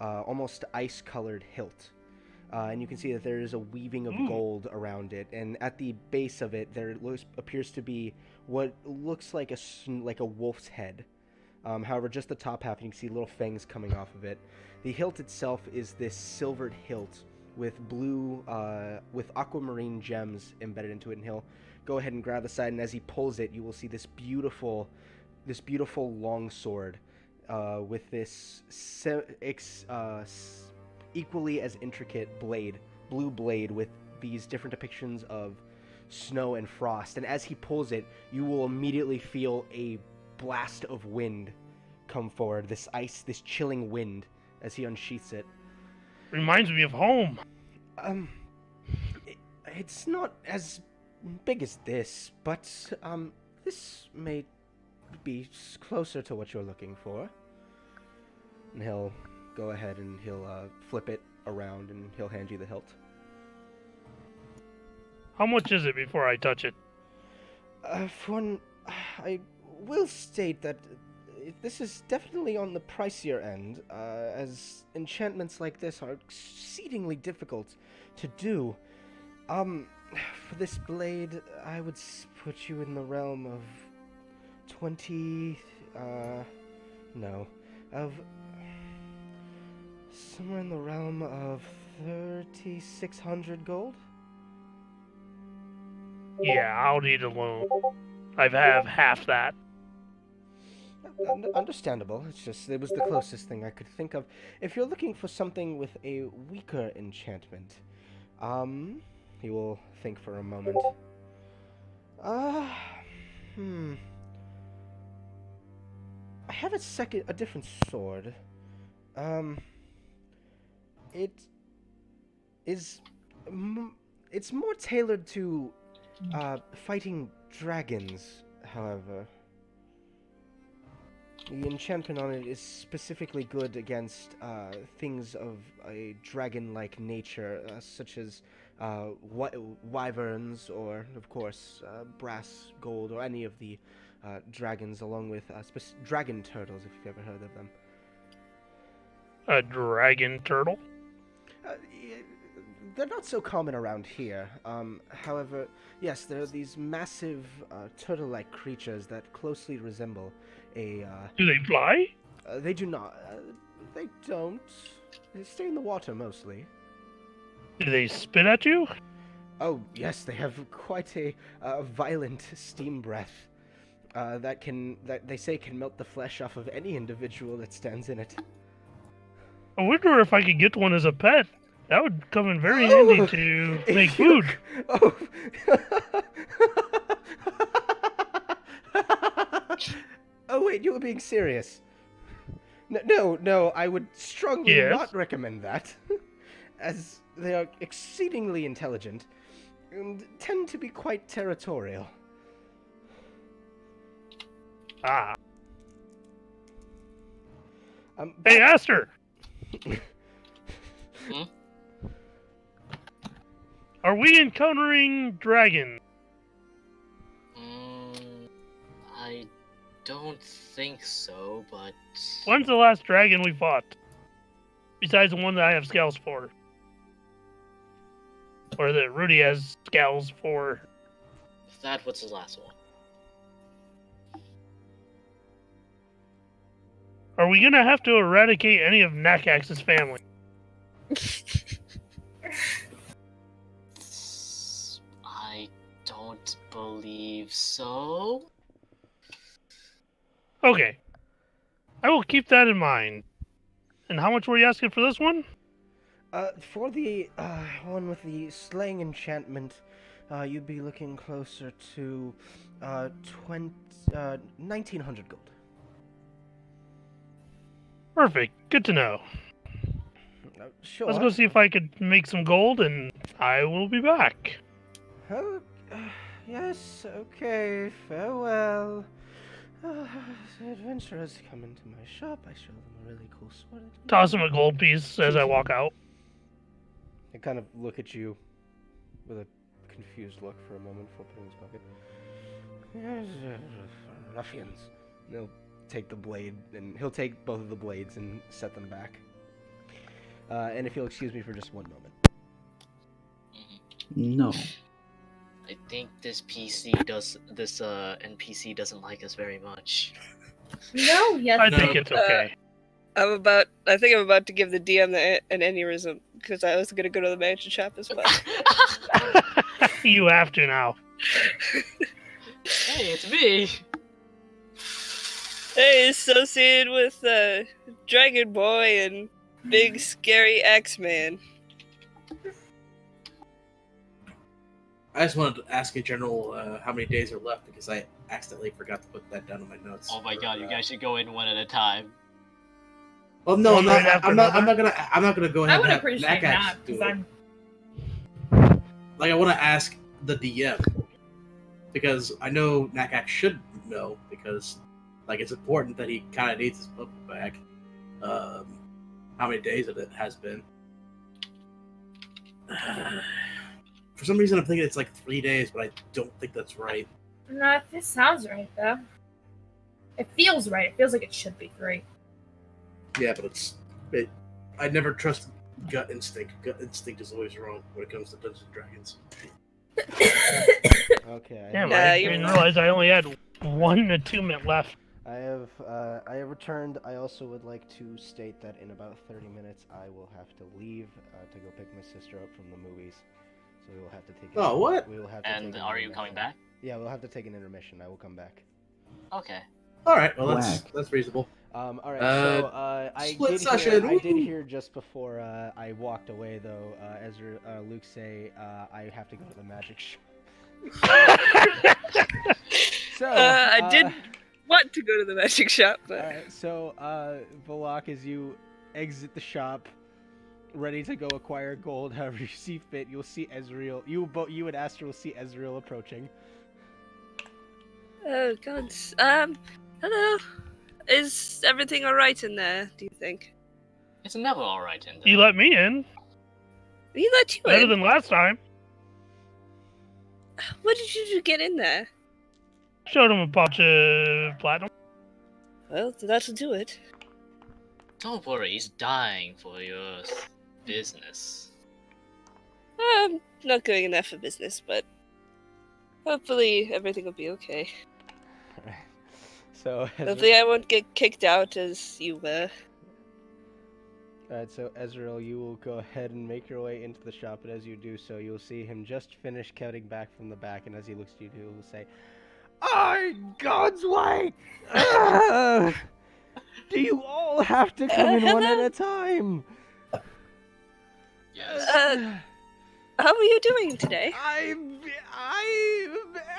almost ice-colored hilt. And you can see that there is a weaving of gold around it, and at the base of it, there appears to be what looks like a wolf's head. However, just the top half, you can see little fangs coming off of it. The hilt itself is this silvered hilt with with aquamarine gems embedded into it, and he'll go ahead and grab the side, and as he pulls it, you will see this beautiful long sword with this equally as intricate blue blade with these different depictions of snow and frost. And as he pulls it, you will immediately feel a blast of wind come forward, this chilling wind as he unsheaths it. Reminds me of home. It's not as big as this, but this may be closer to what you're looking for. And he'll go ahead and he'll flip it around and he'll hand you the hilt. How much is it before I touch it? For one, I will state that this is definitely on the pricier end, as enchantments like this are exceedingly difficult to do. For this blade, I would put you in the realm of 20, no, of somewhere in the realm of 3,600 gold? Yeah, I'll need a loan. I have half that. Understandable. It's just, it was the closest thing I could think of. If you're looking for something with a weaker enchantment, he will think for a moment. Hmm. I have a different sword. It is, it's more tailored to, fighting dragons, however. The enchantment on it is specifically good against things of a dragon-like nature, such as wyverns, or, of course, brass, gold, or any of the dragons, along with dragon turtles, if you've ever heard of them. A dragon turtle? They're not so common around here. However, yes, there are these massive turtle-like creatures that closely resemble a... Do they fly? They do not. They don't. They stay in the water mostly. Do they spit at you? Oh, yes, they have quite a violent steam breath that they say can melt the flesh off of any individual that stands in it. I wonder if I could get one as a pet. That would come in very handy to make food. Oh. Oh, wait, you were being serious. No, I would strongly not recommend that, as they are exceedingly intelligent and tend to be quite territorial. Ah. Hey, Aster! Hmm? Are we encountering dragons? I don't think so, but... When's the last dragon we fought? Besides the one that I have scales for. Or that Rudy has scales for. That was the last one. Are we gonna have to eradicate any of Nakax's family? I don't believe so. Okay. I will keep that in mind. And how much were you asking for this one? For the one with the slaying enchantment, you'd be looking closer to 1,900 gold. Perfect. Good to know. Sure. Let's go see if I could make some gold, and I will be back. Oh, yes, okay, farewell. Adventurers come into my shop, I show them a really cool sword. Toss him a gold piece as I walk out. They kind of look at you with a confused look for a moment before putting in his pocket. Yes, ruffians. They'll take the blade, and he'll take both of the blades and set them back. And if you'll excuse me for just one moment. No. I think this NPC doesn't like us very much. No, yes. I think it's okay. I think I'm about to give the DM an aneurysm because I was gonna go to the mansion shop as well. You have to now. Hey, it's me. Hey, associated with Dragon Boy and Big Scary X-Man. I just wanted to ask in general how many days are left because I accidentally forgot to put that down in my notes. Oh my god, you guys should go in one at a time. Well, no, I'm Right after not gonna go ahead I would and have appreciate Nakax that do because it. I'm. Like, I want to ask the DM because I know Nakax should know because, like, it's important that he kind of needs his book back. How many days it has been? For some reason, I'm thinking it's like 3 days, but I don't think that's right. No, this sounds right though. It feels right. It feels like it should be 3. Yeah, but I never trust gut instinct. Gut instinct is always wrong when it comes to Dungeons and Dragons. Okay. Damn, Nah, I you- didn't realize I only had 1 attunement left. I have returned. I also would like to state that in about 30 minutes I will have to leave to go pick my sister up from the movies. So we will have to take. Oh, what? We will have to. And take an are you coming intermission. back? Yeah, we'll have to take an intermission. I will come back. Okay. All right, well Whack. that's reasonable. All right. I split did session, hear. I did woo! hear just before I walked away though. Luke say I have to go to the magic shop. So I did want to go to the magic shop, but Alright, so, Volok, as you exit the shop, ready to go acquire gold however you see fit, you'll see Ezreal. You and Aster will see Ezreal approaching. oh god. Hello. Is everything alright in there, do you think? It's never alright in there. You let me in. He let you Better in. than last time. What did you do to get in there? Showed him a bunch of platinum. Well, that'll do it. Don't worry, he's dying for your business. Not going in there for business, but hopefully everything will be okay. Alright. So, Hopefully I won't get kicked out as you were. Alright, so Ezreal, you will go ahead and make your way into the shop, and as you do so, you'll see him just finish counting back from the back, and as he looks to you, he will say, God's way! Do you all have to come in one at a time? Yes. How are you doing today? I'm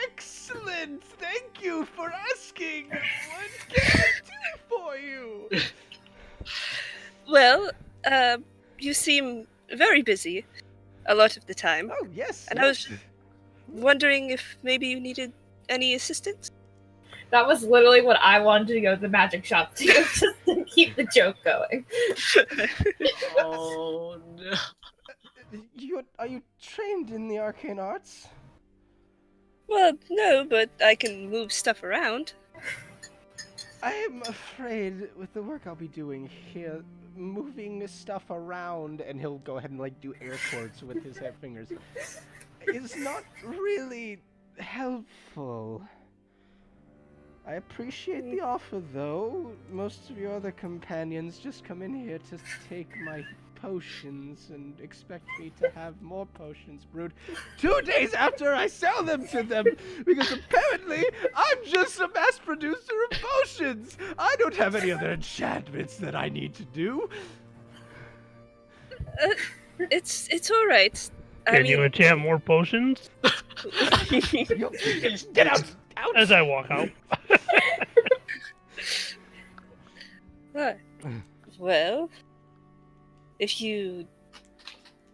excellent. Thank you for asking. What can I do for you? Well, you seem very busy a lot of the time. Oh yes. And I was wondering if maybe you needed any assistance? That was literally what I wanted to go to the magic shop to do, just to keep the joke going. Oh no. Are you trained in the arcane arts? Well, no, but I can move stuff around. I am afraid with the work I'll be doing here, moving stuff around, and he'll go ahead and like do air quotes with his fingers, is not really helpful. I appreciate the offer, though. Most of your other companions just come in here to take my potions and expect me to have more potions brewed 2 days after I sell them to them, because apparently I'm just a mass producer of potions. I don't have any other enchantments that I need to do. It's all right. Can you enchant more potions? Get out! Out! As I walk out. Right. Well, if you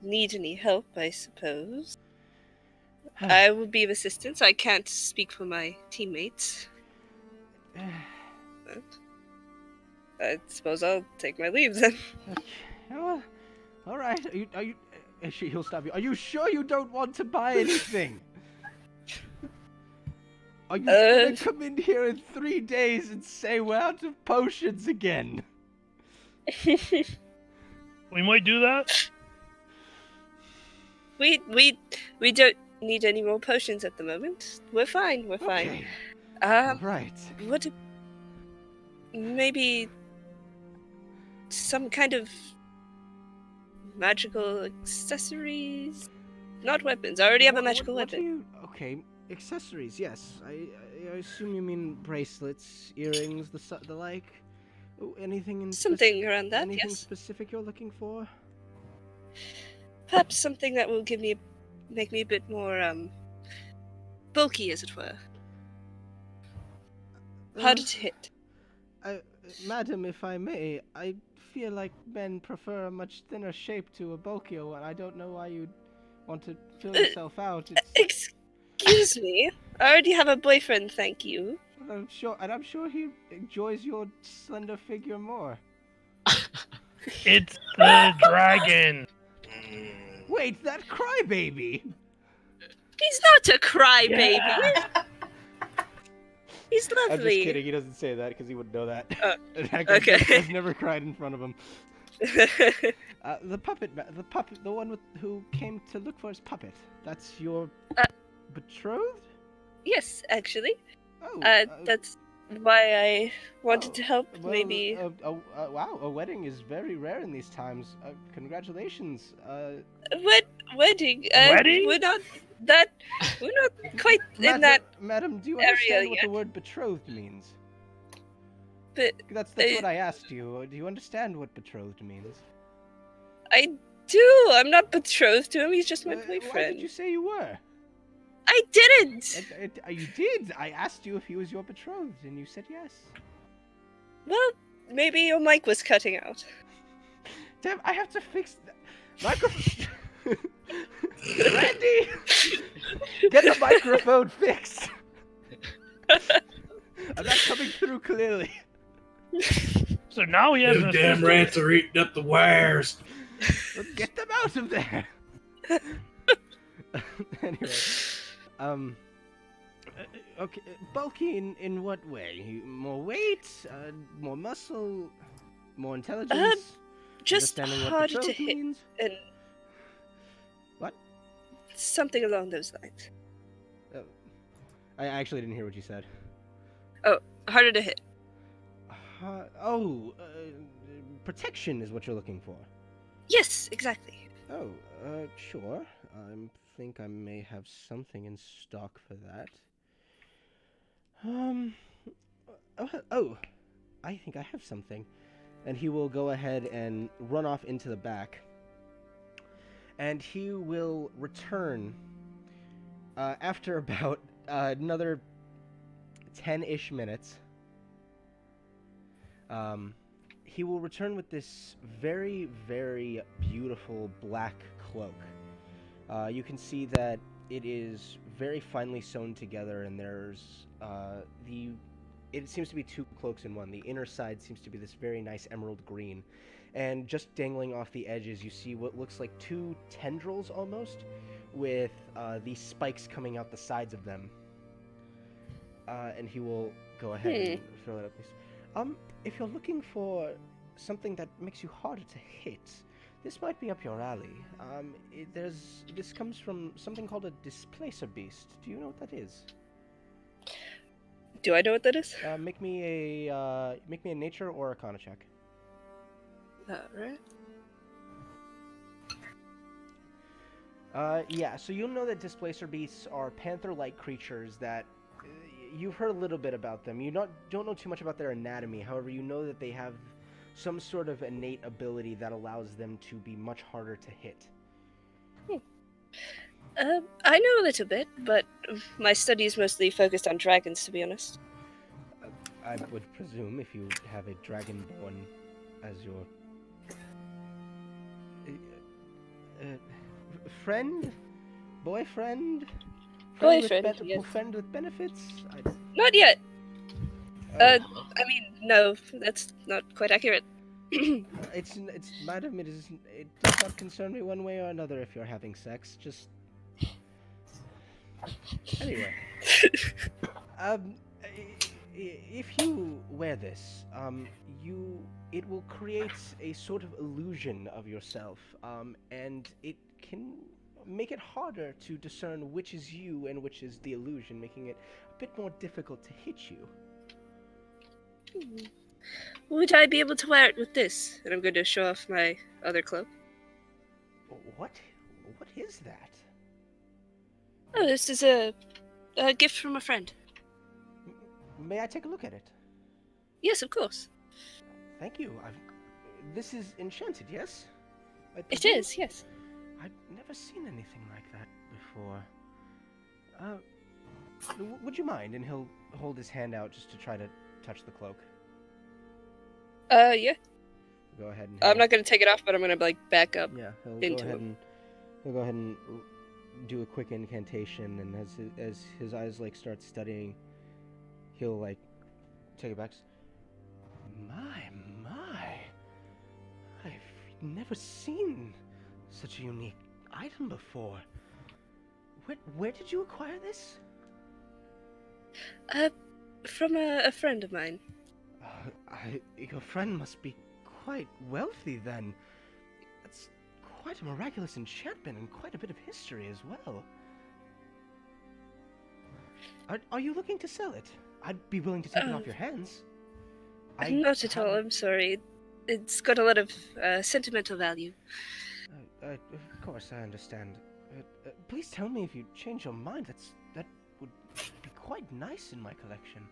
need any help, I suppose. I will be of assistance. I can't speak for my teammates. But I suppose I'll take my leave then. Well, all right. He'll stop you. Are you sure you don't want to buy anything? Are you gonna come in here in 3 days and say we're out of potions again? We might do that. We don't need any more potions at the moment. We're fine. We're fine. All right. What? Maybe some kind of magical accessories, not weapons. I already have a magical weapon. Okay, accessories. Yes, I assume you mean bracelets, earrings, the like. Oh, anything in Something around that. anything Yes. specific you're looking for? Perhaps something that will make me a bit more bulky, as it were. Harder to hit. Madam, if I may, I feel like men prefer a much thinner shape to a bulkier one. I don't know why you'd want to fill yourself out. Excuse me. I already have a boyfriend, thank you. I'm sure he enjoys your slender figure more. It's the dragon. Wait, that crybaby! He's not a crybaby. He's I'm lovely. just kidding. He doesn't say that because he wouldn't know that. Okay. I've never cried in front of him. The puppet, the one who came to look for his puppet. That's your betrothed? Yes, actually. Oh, That's why I wanted oh, to help. well, Maybe. wow, a wedding is very rare in these times. Congratulations. What wedding? Wedding? We're not that. We're not quite in that. Madam, do you area understand what yet. the word betrothed means? But That's I- what I asked you. Do you understand what betrothed means? I do. I'm not betrothed to him. He's just my Why boyfriend. did you say you were? I didn't. You did. I asked you if he was your betrothed, and you said yes. Well, maybe your mic was cutting out. Damn, I have to fix the microphone. Randy, get the microphone fixed. I'm not coming through clearly. So now he has Them an damn assistant. rats are eating up the wires. Get them out of there. Anyway, okay, bulky in what way? More weight, more muscle, more intelligence. Just Understanding what harder to betrothed hit means? and What? something along those lines. I actually didn't hear what you said. Harder to hit. Protection is what you're looking for. Yes, exactly. Oh, sure. I think I may have something in stock for that. I think I have something. And he will go ahead and run off into the back. And he will return after about another 10-ish minutes. He will return with this very, very beautiful black cloak. You can see that it is very finely sewn together, and there's it seems to be two cloaks in one. The inner side seems to be this very nice emerald green, and just dangling off the edges you see what looks like two tendrils almost, with these spikes coming out the sides of them. And he will go ahead and fill it up. If you're looking for something that makes you harder to hit, this might be up your alley. This comes from something called a displacer beast. Do you know what that is? Do I know what that is? Make me a nature or arcana check. Alright. Yeah. So you'll know that displacer beasts are panther-like creatures that you've heard a little bit about them. You don't know too much about their anatomy. However, you know that they have some sort of innate ability that allows them to be much harder to hit. I know a little bit, but my studies mostly focused on dragons, to be honest. I would presume if you have a dragonborn as your friend, boyfriend, Boyfriend, with yes. friend with benefits. Not yet. Oh. I mean, no, that's not quite accurate. It's madam. It does not concern me one way or another if you're having sex. Just anyway. If you wear this, it will create a sort of illusion of yourself, and it can make it harder to discern which is you and which is the illusion, making it a bit more difficult to hit you. Would I be able to wear it with this? And I'm going to show off my other cloak. What? What is that? Oh, this is a gift from a friend. May I take a look at it? Yes, of course. Thank you. This is enchanted, yes? It is, yes. I've never seen anything like that before. Would you mind? And he'll hold his hand out just to try to touch the cloak. Yeah. Go ahead and. I'm not going to take it off, but I'm going to, back up. Yeah, he'll into go ahead him. and he'll go ahead and do a quick incantation, and as his eyes start studying, he'll take it back. My, I've never seen such a unique item before. Where did you acquire this? From a friend of mine. Your friend must be quite wealthy then. That's quite a miraculous enchantment and quite a bit of history as well. Are you looking to sell it? I'd be willing to take it off your hands. Not at all, I'm sorry. It's got a lot of sentimental value. Of course, I understand. Please tell me if you change your mind. That would be quite nice in my collection.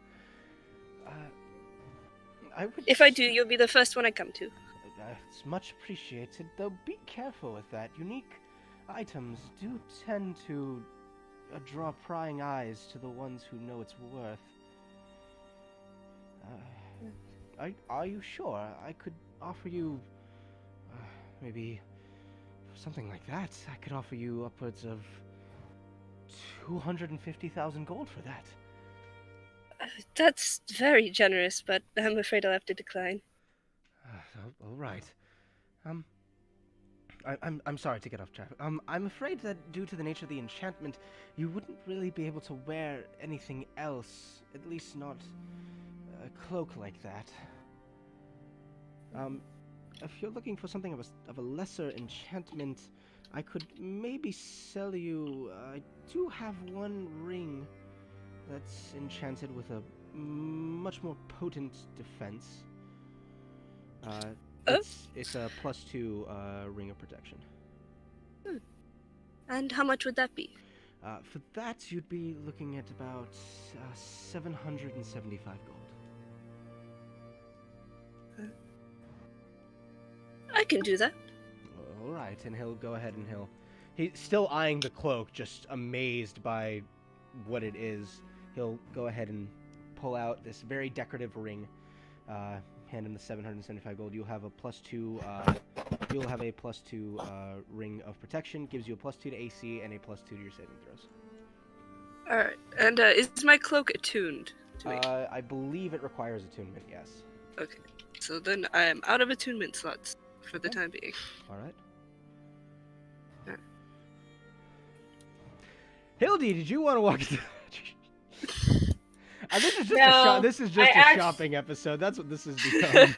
If I do, you'll be the first one I come to. It's much appreciated, though be careful with that. Unique items do tend to draw prying eyes to the ones who know its worth. Are you sure? I could offer you maybe something like that. I could offer you upwards of 250,000 gold for that. That's very generous, but I'm afraid I'll have to decline. All right. I'm sorry to get off track. I'm afraid that due to the nature of the enchantment, you wouldn't really be able to wear anything else. At least not a cloak like that. If you're looking for something of a lesser enchantment, I could maybe sell you. I do have one ring that's enchanted with a much more potent defense. It's a +2 ring of protection. And how much would that be? For that, you'd be looking at about 775 gold. I can do that. All right, and he'll go ahead and he's still eyeing the cloak, just amazed by what it is. He'll go ahead and pull out this very decorative ring. Hand him the 775 gold. You'll have a +2. You'll have a +2 ring of protection. Gives you a +2 to AC and a +2 to your saving throws. All right. And is my cloak attuned to me? I believe it requires attunement. Yes. Okay. So then I am out of attunement slots for the time being. All right. Yeah. Hildy, did you want to walk into this is just No, this is just a shopping episode. That's what this has become.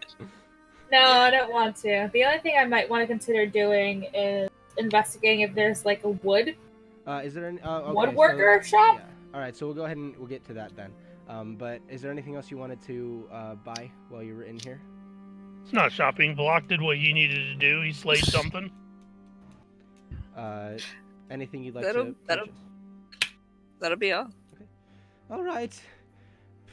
No, I don't want to. The only thing I might want to consider doing is investigating if there's like a wood Is there any okay, woodworker shop? Yeah. All right, so we'll go ahead and we'll get to that then. But is there anything else you wanted to buy while you were in here? It's not shopping. Block did what he needed to do. He slayed something. Anything you'd like to purchase? That'll be all. Okay. All right.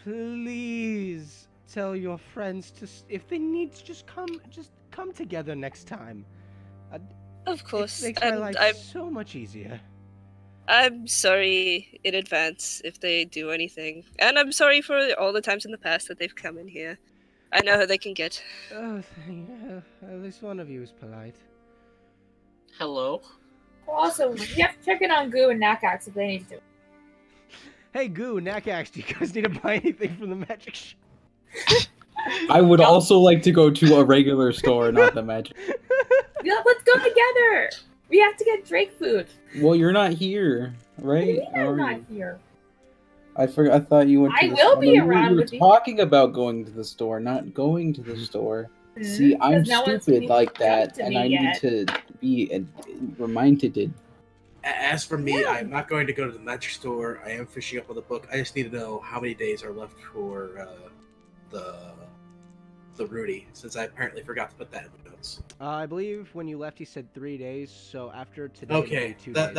Please tell your friends to, if they need to, just come together next time. Of course. It makes my life so much easier. I'm sorry in advance if they do anything. And I'm sorry for all the times in the past that they've come in here. I know how they can get. Oh, at least one of you is polite. Hello? Also, you have to check in on Goo and Nakax if they need to. Hey, Goo, Nakax, do you guys need to buy anything from the magic shop? I would also like to go to a regular store, not the magic. Yeah, let's go together! We have to get Drake food. Well, you're not here, right? What do you mean I'm not here? I forgot. I thought you went to I the will store. be No, around we were with you. talking about going to the store, not going to the store. See, I'm 'Cause no one's stupid been like that, to and me I yet. need to be reminded. As for me, I'm not going to go to the magic store. I am fishing up on the book. I just need to know how many days are left for the Rudy, since I apparently forgot to put that in the notes. I believe when you left, he said 3 days. So after today, Okay, it'll be 2 days.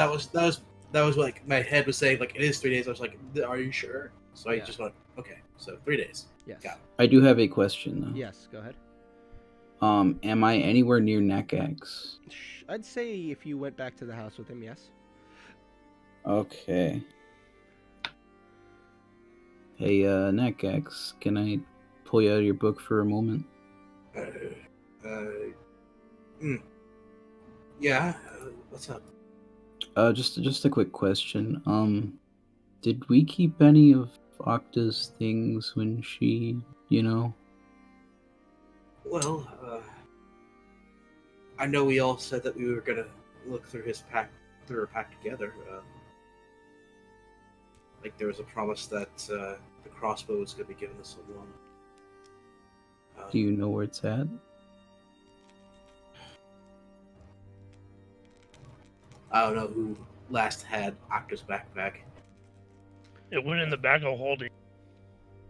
that was like my head was saying like it is 3 days. I was like, are you sure? So I Yeah. just went, okay, so 3 days. Yes. Got it. I do have a question though. Yes. Go ahead. Am I anywhere near Nakax? I'd say if you went back to the house with him, yes. Okay. Hey, Nakax, can I pull you out of your book for a moment? Yeah. What's up? Just a quick question. Did we keep any of Octa's things when she, Well, I know we all said that we were gonna look through her pack together. like there was a promise that the crossbow was going to be given to someone. Do you know where it's at? I don't know who last had Octa's backpack. It went in the bag of holding.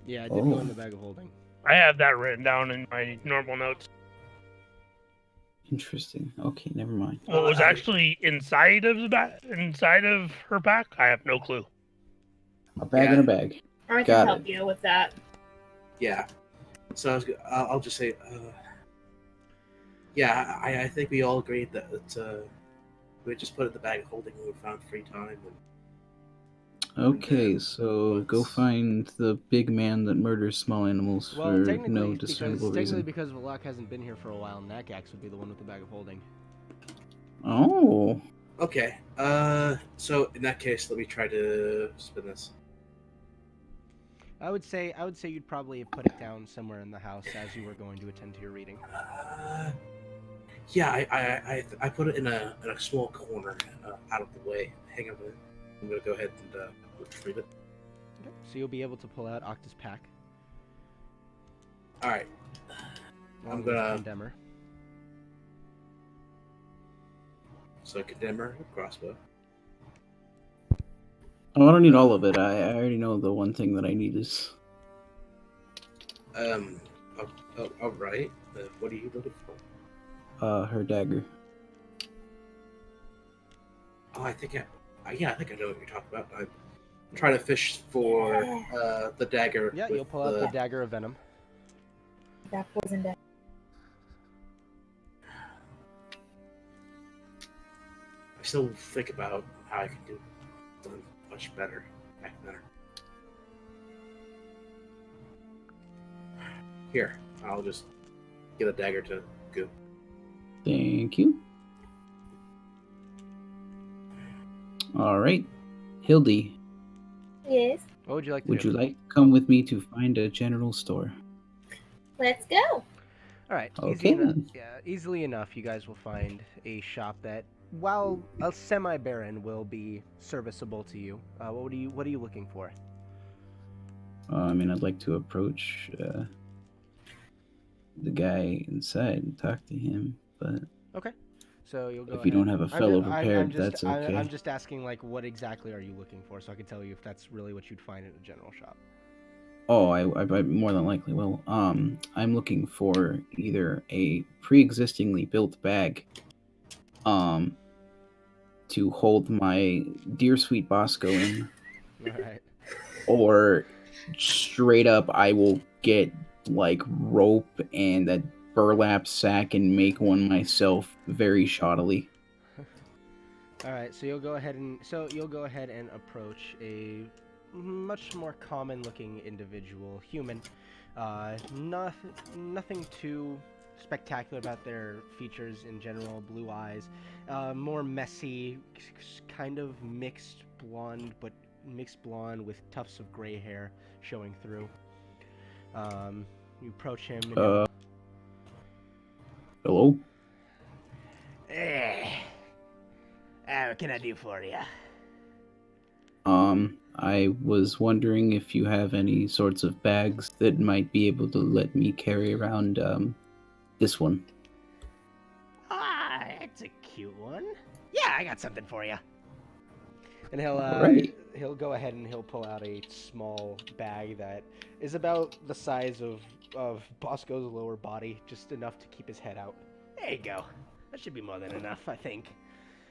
Yeah, I did go in the bag of holding. I have that written down in my normal notes. Interesting. Okay, never mind. What was actually inside of inside of her pack? I have no clue. A bag in a bag. I Got can help it. you with that. Yeah. So I'll just say, yeah, I think we all agreed that we just put it in the bag of holding when we found free time. Okay, so go find the big man that murders small animals Well, for no technically, discernible reason. because Valak hasn't been here for a while, Nagax would be the one with the bag of holding. Oh. Okay. So in that case, let me try to spin this. I would say you'd probably put it down somewhere in the house as you were going to attend to your reading. Yeah, I put it in a small corner out of the way. Hang on a minute. I'm gonna go ahead and retrieve it. Okay. So you'll be able to pull out Octa's pack. All right. Along I'm with gonna Condemner. So condemner, crossbow. Oh, I don't need all of it. I already know the one thing that I need is... All right. What are you looking for? her dagger. Oh, I think I know what you're talking about. I'm trying to fish for the dagger. Yeah, you'll pull out the dagger of venom. That poison dead. I still think about how I can do something much better. Back better. Here, I'll just get a dagger to go. Thank you. Alright. Hildy, Yes. What would you like to would do? you like to come with me to find a general store? Let's go. All right. Okay, then. Yeah, easily enough, you guys will find a shop that, while a semi-barren, will be serviceable to you. What are you looking for? I mean, I'd like to approach the guy inside and talk to him, but Okay. So you'll go if you don't ahead. have a fellow prepared, that's okay. I'm just asking, like, what exactly are you looking for, so I can tell you if that's really what you'd find in a general shop. Oh, I more than likely will. I'm looking for either a pre-existingly built bag, to hold my dear sweet Bosco in, All right. or straight up I will get like rope and a burlap sack and make one myself very shoddily. All right. So you'll go ahead and approach a much more common-looking individual, human. Nothing too spectacular about their features in general. Blue eyes, more messy, kind of mixed blonde with tufts of gray hair showing through. You approach him. And Hello? what can I do for you? I was wondering if you have any sorts of bags that might be able to let me carry around, this one. Ah, it's a cute one. Yeah, I got something for you. And he'll go ahead and he'll pull out a small bag that is about the size of Bosco's lower body, just enough to keep his head out. There you go. That should be more than enough, I think.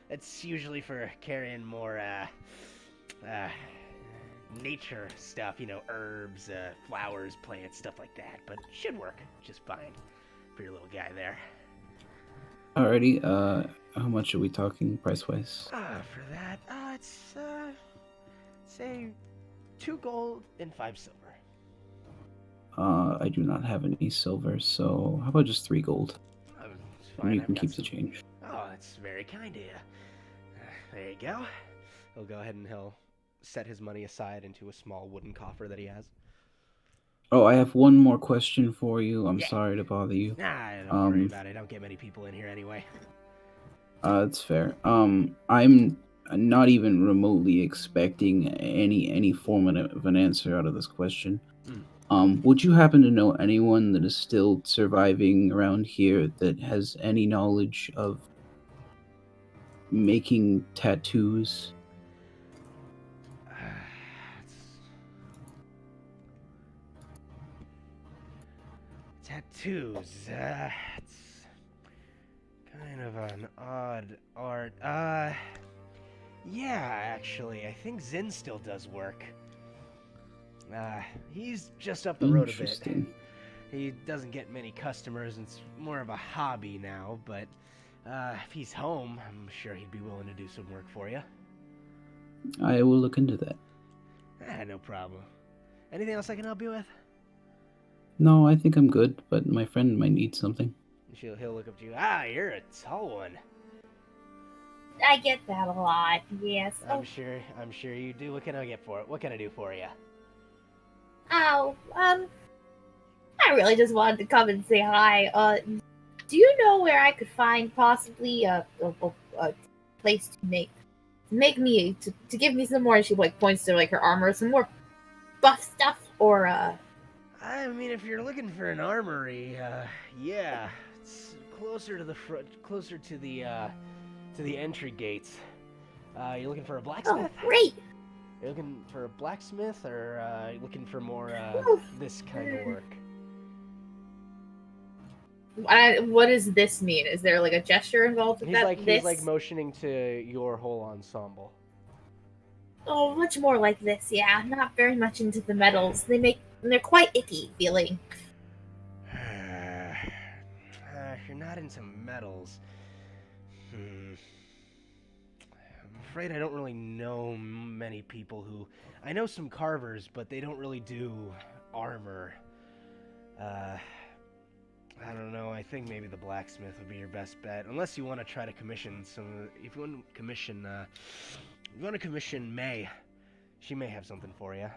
It's usually for carrying more nature stuff, herbs, flowers, plants, stuff like that. But it should work just fine for your little guy there. Alrighty, how much are we talking price-wise? For that, it's, say, 2 gold and 5 silver. I do not have any silver, so how about just 3 gold? It's fine. And you I've can got keep the some- change. Oh, that's very kind of you. There you go. He'll go ahead and he'll set his money aside into a small wooden coffer that he has. Oh, I have one more question for you. I'm Yeah. sorry to bother you. Nah, don't worry about it. I don't get many people in here anyway. That's fair. I'm not even remotely expecting any form of an answer out of this question. Would you happen to know anyone that is still surviving around here that has any knowledge of making tattoos? Tattoos. It's kind of an odd art. Yeah, actually, I think Zin still does work. He's just up the road a bit. Interesting. He doesn't get many customers, and it's more of a hobby now, but if he's home, I'm sure he'd be willing to do some work for you. I will look into that. No problem. Anything else I can help you with? No, I think I'm good, but my friend might need something. He'll look up to you. You're a tall one. I get that a lot. Yes. I'm sure you do. What can I get for it? What can I do for you? I really just wanted to come and say hi. Do you know where I could find possibly a place to make me to give me some more? And she like points to like her armor, some more buff stuff, or I mean, if you're looking for an armory, yeah, it's closer to the front, closer to the entry gates. You looking for a blacksmith? Oh, great! You're looking for a blacksmith, or you looking for more this kind of work? What does this mean? Is there like a gesture involved with that? He's like motioning to your whole ensemble. Oh, much more like this, yeah. Not very much into the metals. They're quite icky feeling. If you're not into metals, I'm afraid I don't really know many people who... I know some carvers, but they don't really do armor. I don't know, I think maybe the blacksmith would be your best bet. Unless you want to try to commission some... If you want to commission May, she may have something for you.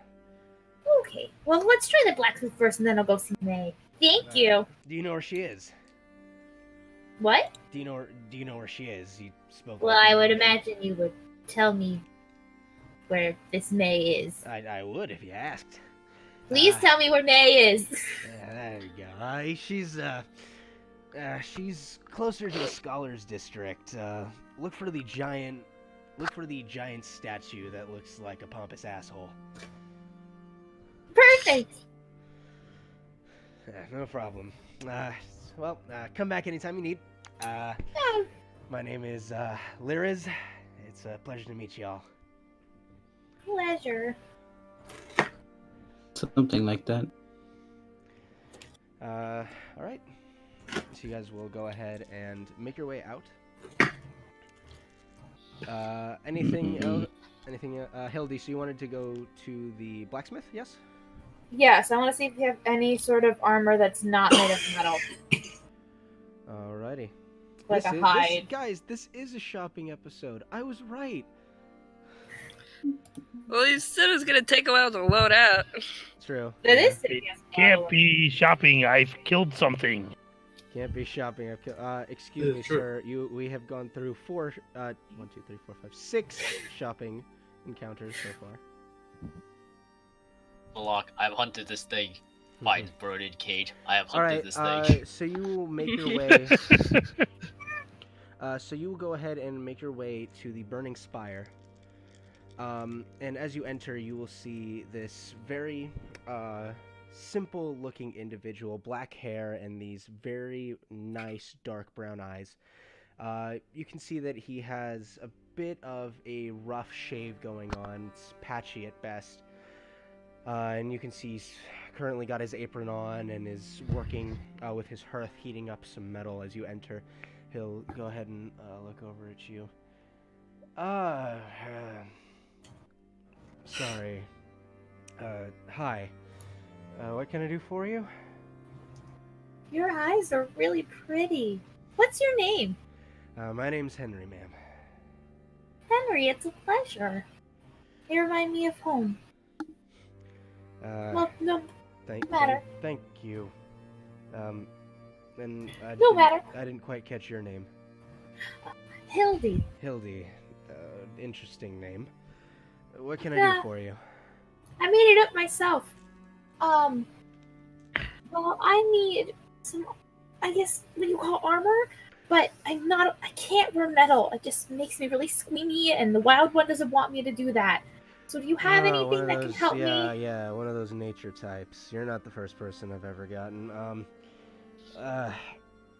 Okay, well, let's try the blacksmith first, and then I'll go see May. Thank you. Do you know where she is? What? Do you know where she is? You spoke. Well, I would imagine you would tell me where this May is. I would if you asked. Please tell me where May is. There you go. She's closer to the Scholars District. Look for the giant statue that looks like a pompous asshole. Perfect. No problem. Come back anytime you need. My name is Lyriz. It's a pleasure to meet y'all. Pleasure. Something like that. All right. So you guys will go ahead and make your way out. Anything else? Hildy, so you wanted to go to the blacksmith, yes? Yes, I want to see if you have any sort of armor that's not made of metal. Alrighty. Like a hide. Guys, this is a shopping episode. I was right. Well, you said it was gonna take a while to load out. True. It is. It can't be shopping. I've killed something. Can't be shopping. Excuse me, sir. We have gone through 6 shopping encounters so far. Malak, I've hunted this thing. Fine, birded Kate. I have hunted this thing. So you will make your way. So you will go ahead and make your way to the Burning Spire. And as you enter, you will see this very simple-looking individual, black hair and these very nice dark brown eyes. You can see that he has a bit of a rough shave going on. It's patchy at best. And you can see he's currently got his apron on and is working with his hearth, heating up some metal. As you enter, he'll go ahead and look over at you. Sorry. Hi. What can I do for you? Your eyes are really pretty. What's your name? My name's Henry, ma'am. Henry, it's a pleasure. You remind me of home. Well, no matter. Thank you. And No matter. I didn't quite catch your name. Hildy. Hildy. Interesting name. What can I Yeah. do for you? I made it up myself. Well, I need some, I guess, what you call armor, but I can't wear metal. It just makes me really squeamy, and the Wild One doesn't want me to do that. So do you have One anything of that can those, help yeah, me? yeah, one of those nature types. You're not the first person I've ever gotten.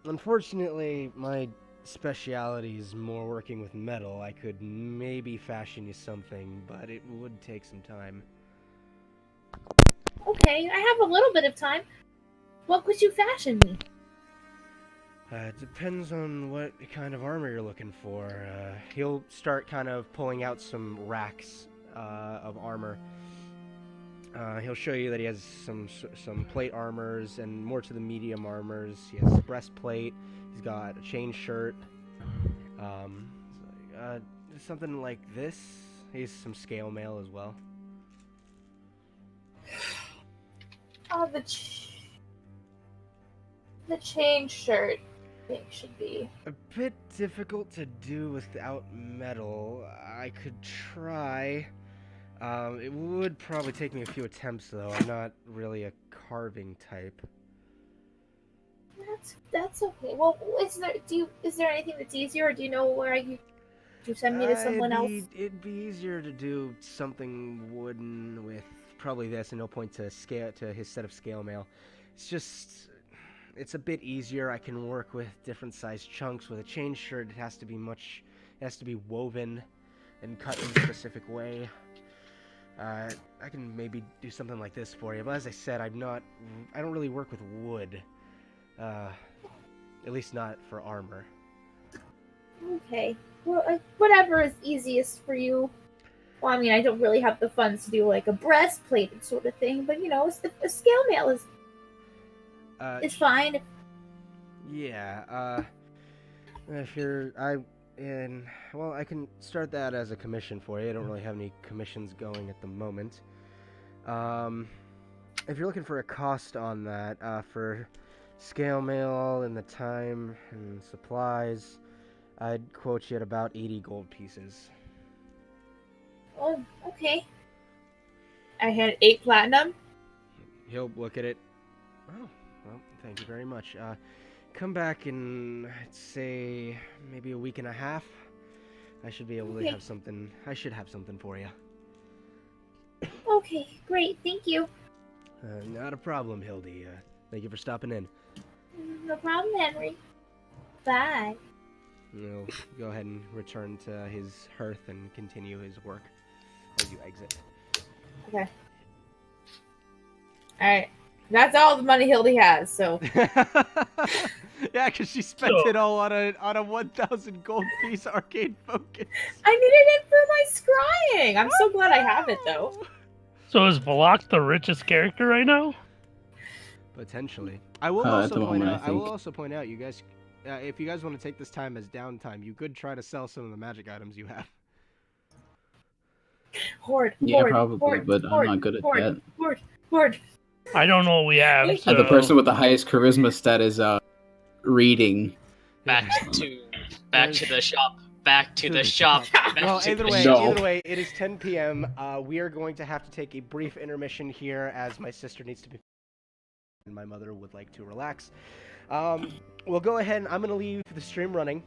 Unfortunately, my speciality is more working with metal. I could maybe fashion you something, but it would take some time. Okay, I have a little bit of time. What could you fashion me? It depends on what kind of armor you're looking for. He'll start kind of pulling out some racks of armor. He'll show you that he has some plate armors and more to the medium armors. He has breastplate. He's got a chain shirt. Something like this. He has some scale mail as well. Oh, the chain shirt, I think should be. A bit difficult to do without metal. I could try. It would probably take me a few attempts, though. I'm not really a carving type. That's okay. Well, is there anything that's easier, or do you know where you send me to someone else? It'd be easier to do something wooden with probably this, and no point to his set of scale mail. It's a bit easier. I can work with different size chunks. With a chain shirt, it has to be woven and cut in a specific way. I can maybe do something like this for you, but as I said, I don't really work with wood. At least not for armor. Okay. Well, whatever is easiest for you. Well, I mean, I don't really have the funds to do like a breastplated sort of thing, but a scale mail is fine. Yeah. I can start that as a commission for you. I don't really have any commissions going at the moment. If you're looking for a cost on that, for scale mail and the time and supplies, I'd quote you at about 80 gold pieces. Oh, okay. I had 8 platinum. He'll look at it. Oh, well, thank you very much. Come back in, I'd say, maybe a week and a half. I should be able to have something. I should have something for you. Okay, great. Thank you. Not a problem, Hildy. Thank you for stopping in. No problem, Henry. Bye. He'll go ahead and return to his hearth and continue his work as you exit. Okay. Alright. That's all the money Hildy has, so. Yeah, because she spent it all on a 1,000 gold piece arcade focus. I needed it for my scrying. I'm so glad I have it, though. So is Valak the richest character right now? Potentially. I will also point out, you guys, if you guys want to take this time as downtime, you could try to sell some of the magic items you have. Hoard. Probably, but I'm not good at that. Hoard. I don't know what we have. So... The person with the highest charisma stat is reading. Back to the shop. Back to the shop. Well, either way, it is 10 p.m. We are going to have to take a brief intermission here as my sister needs to be and my mother would like to relax. We'll go ahead and I'm going to leave the stream running.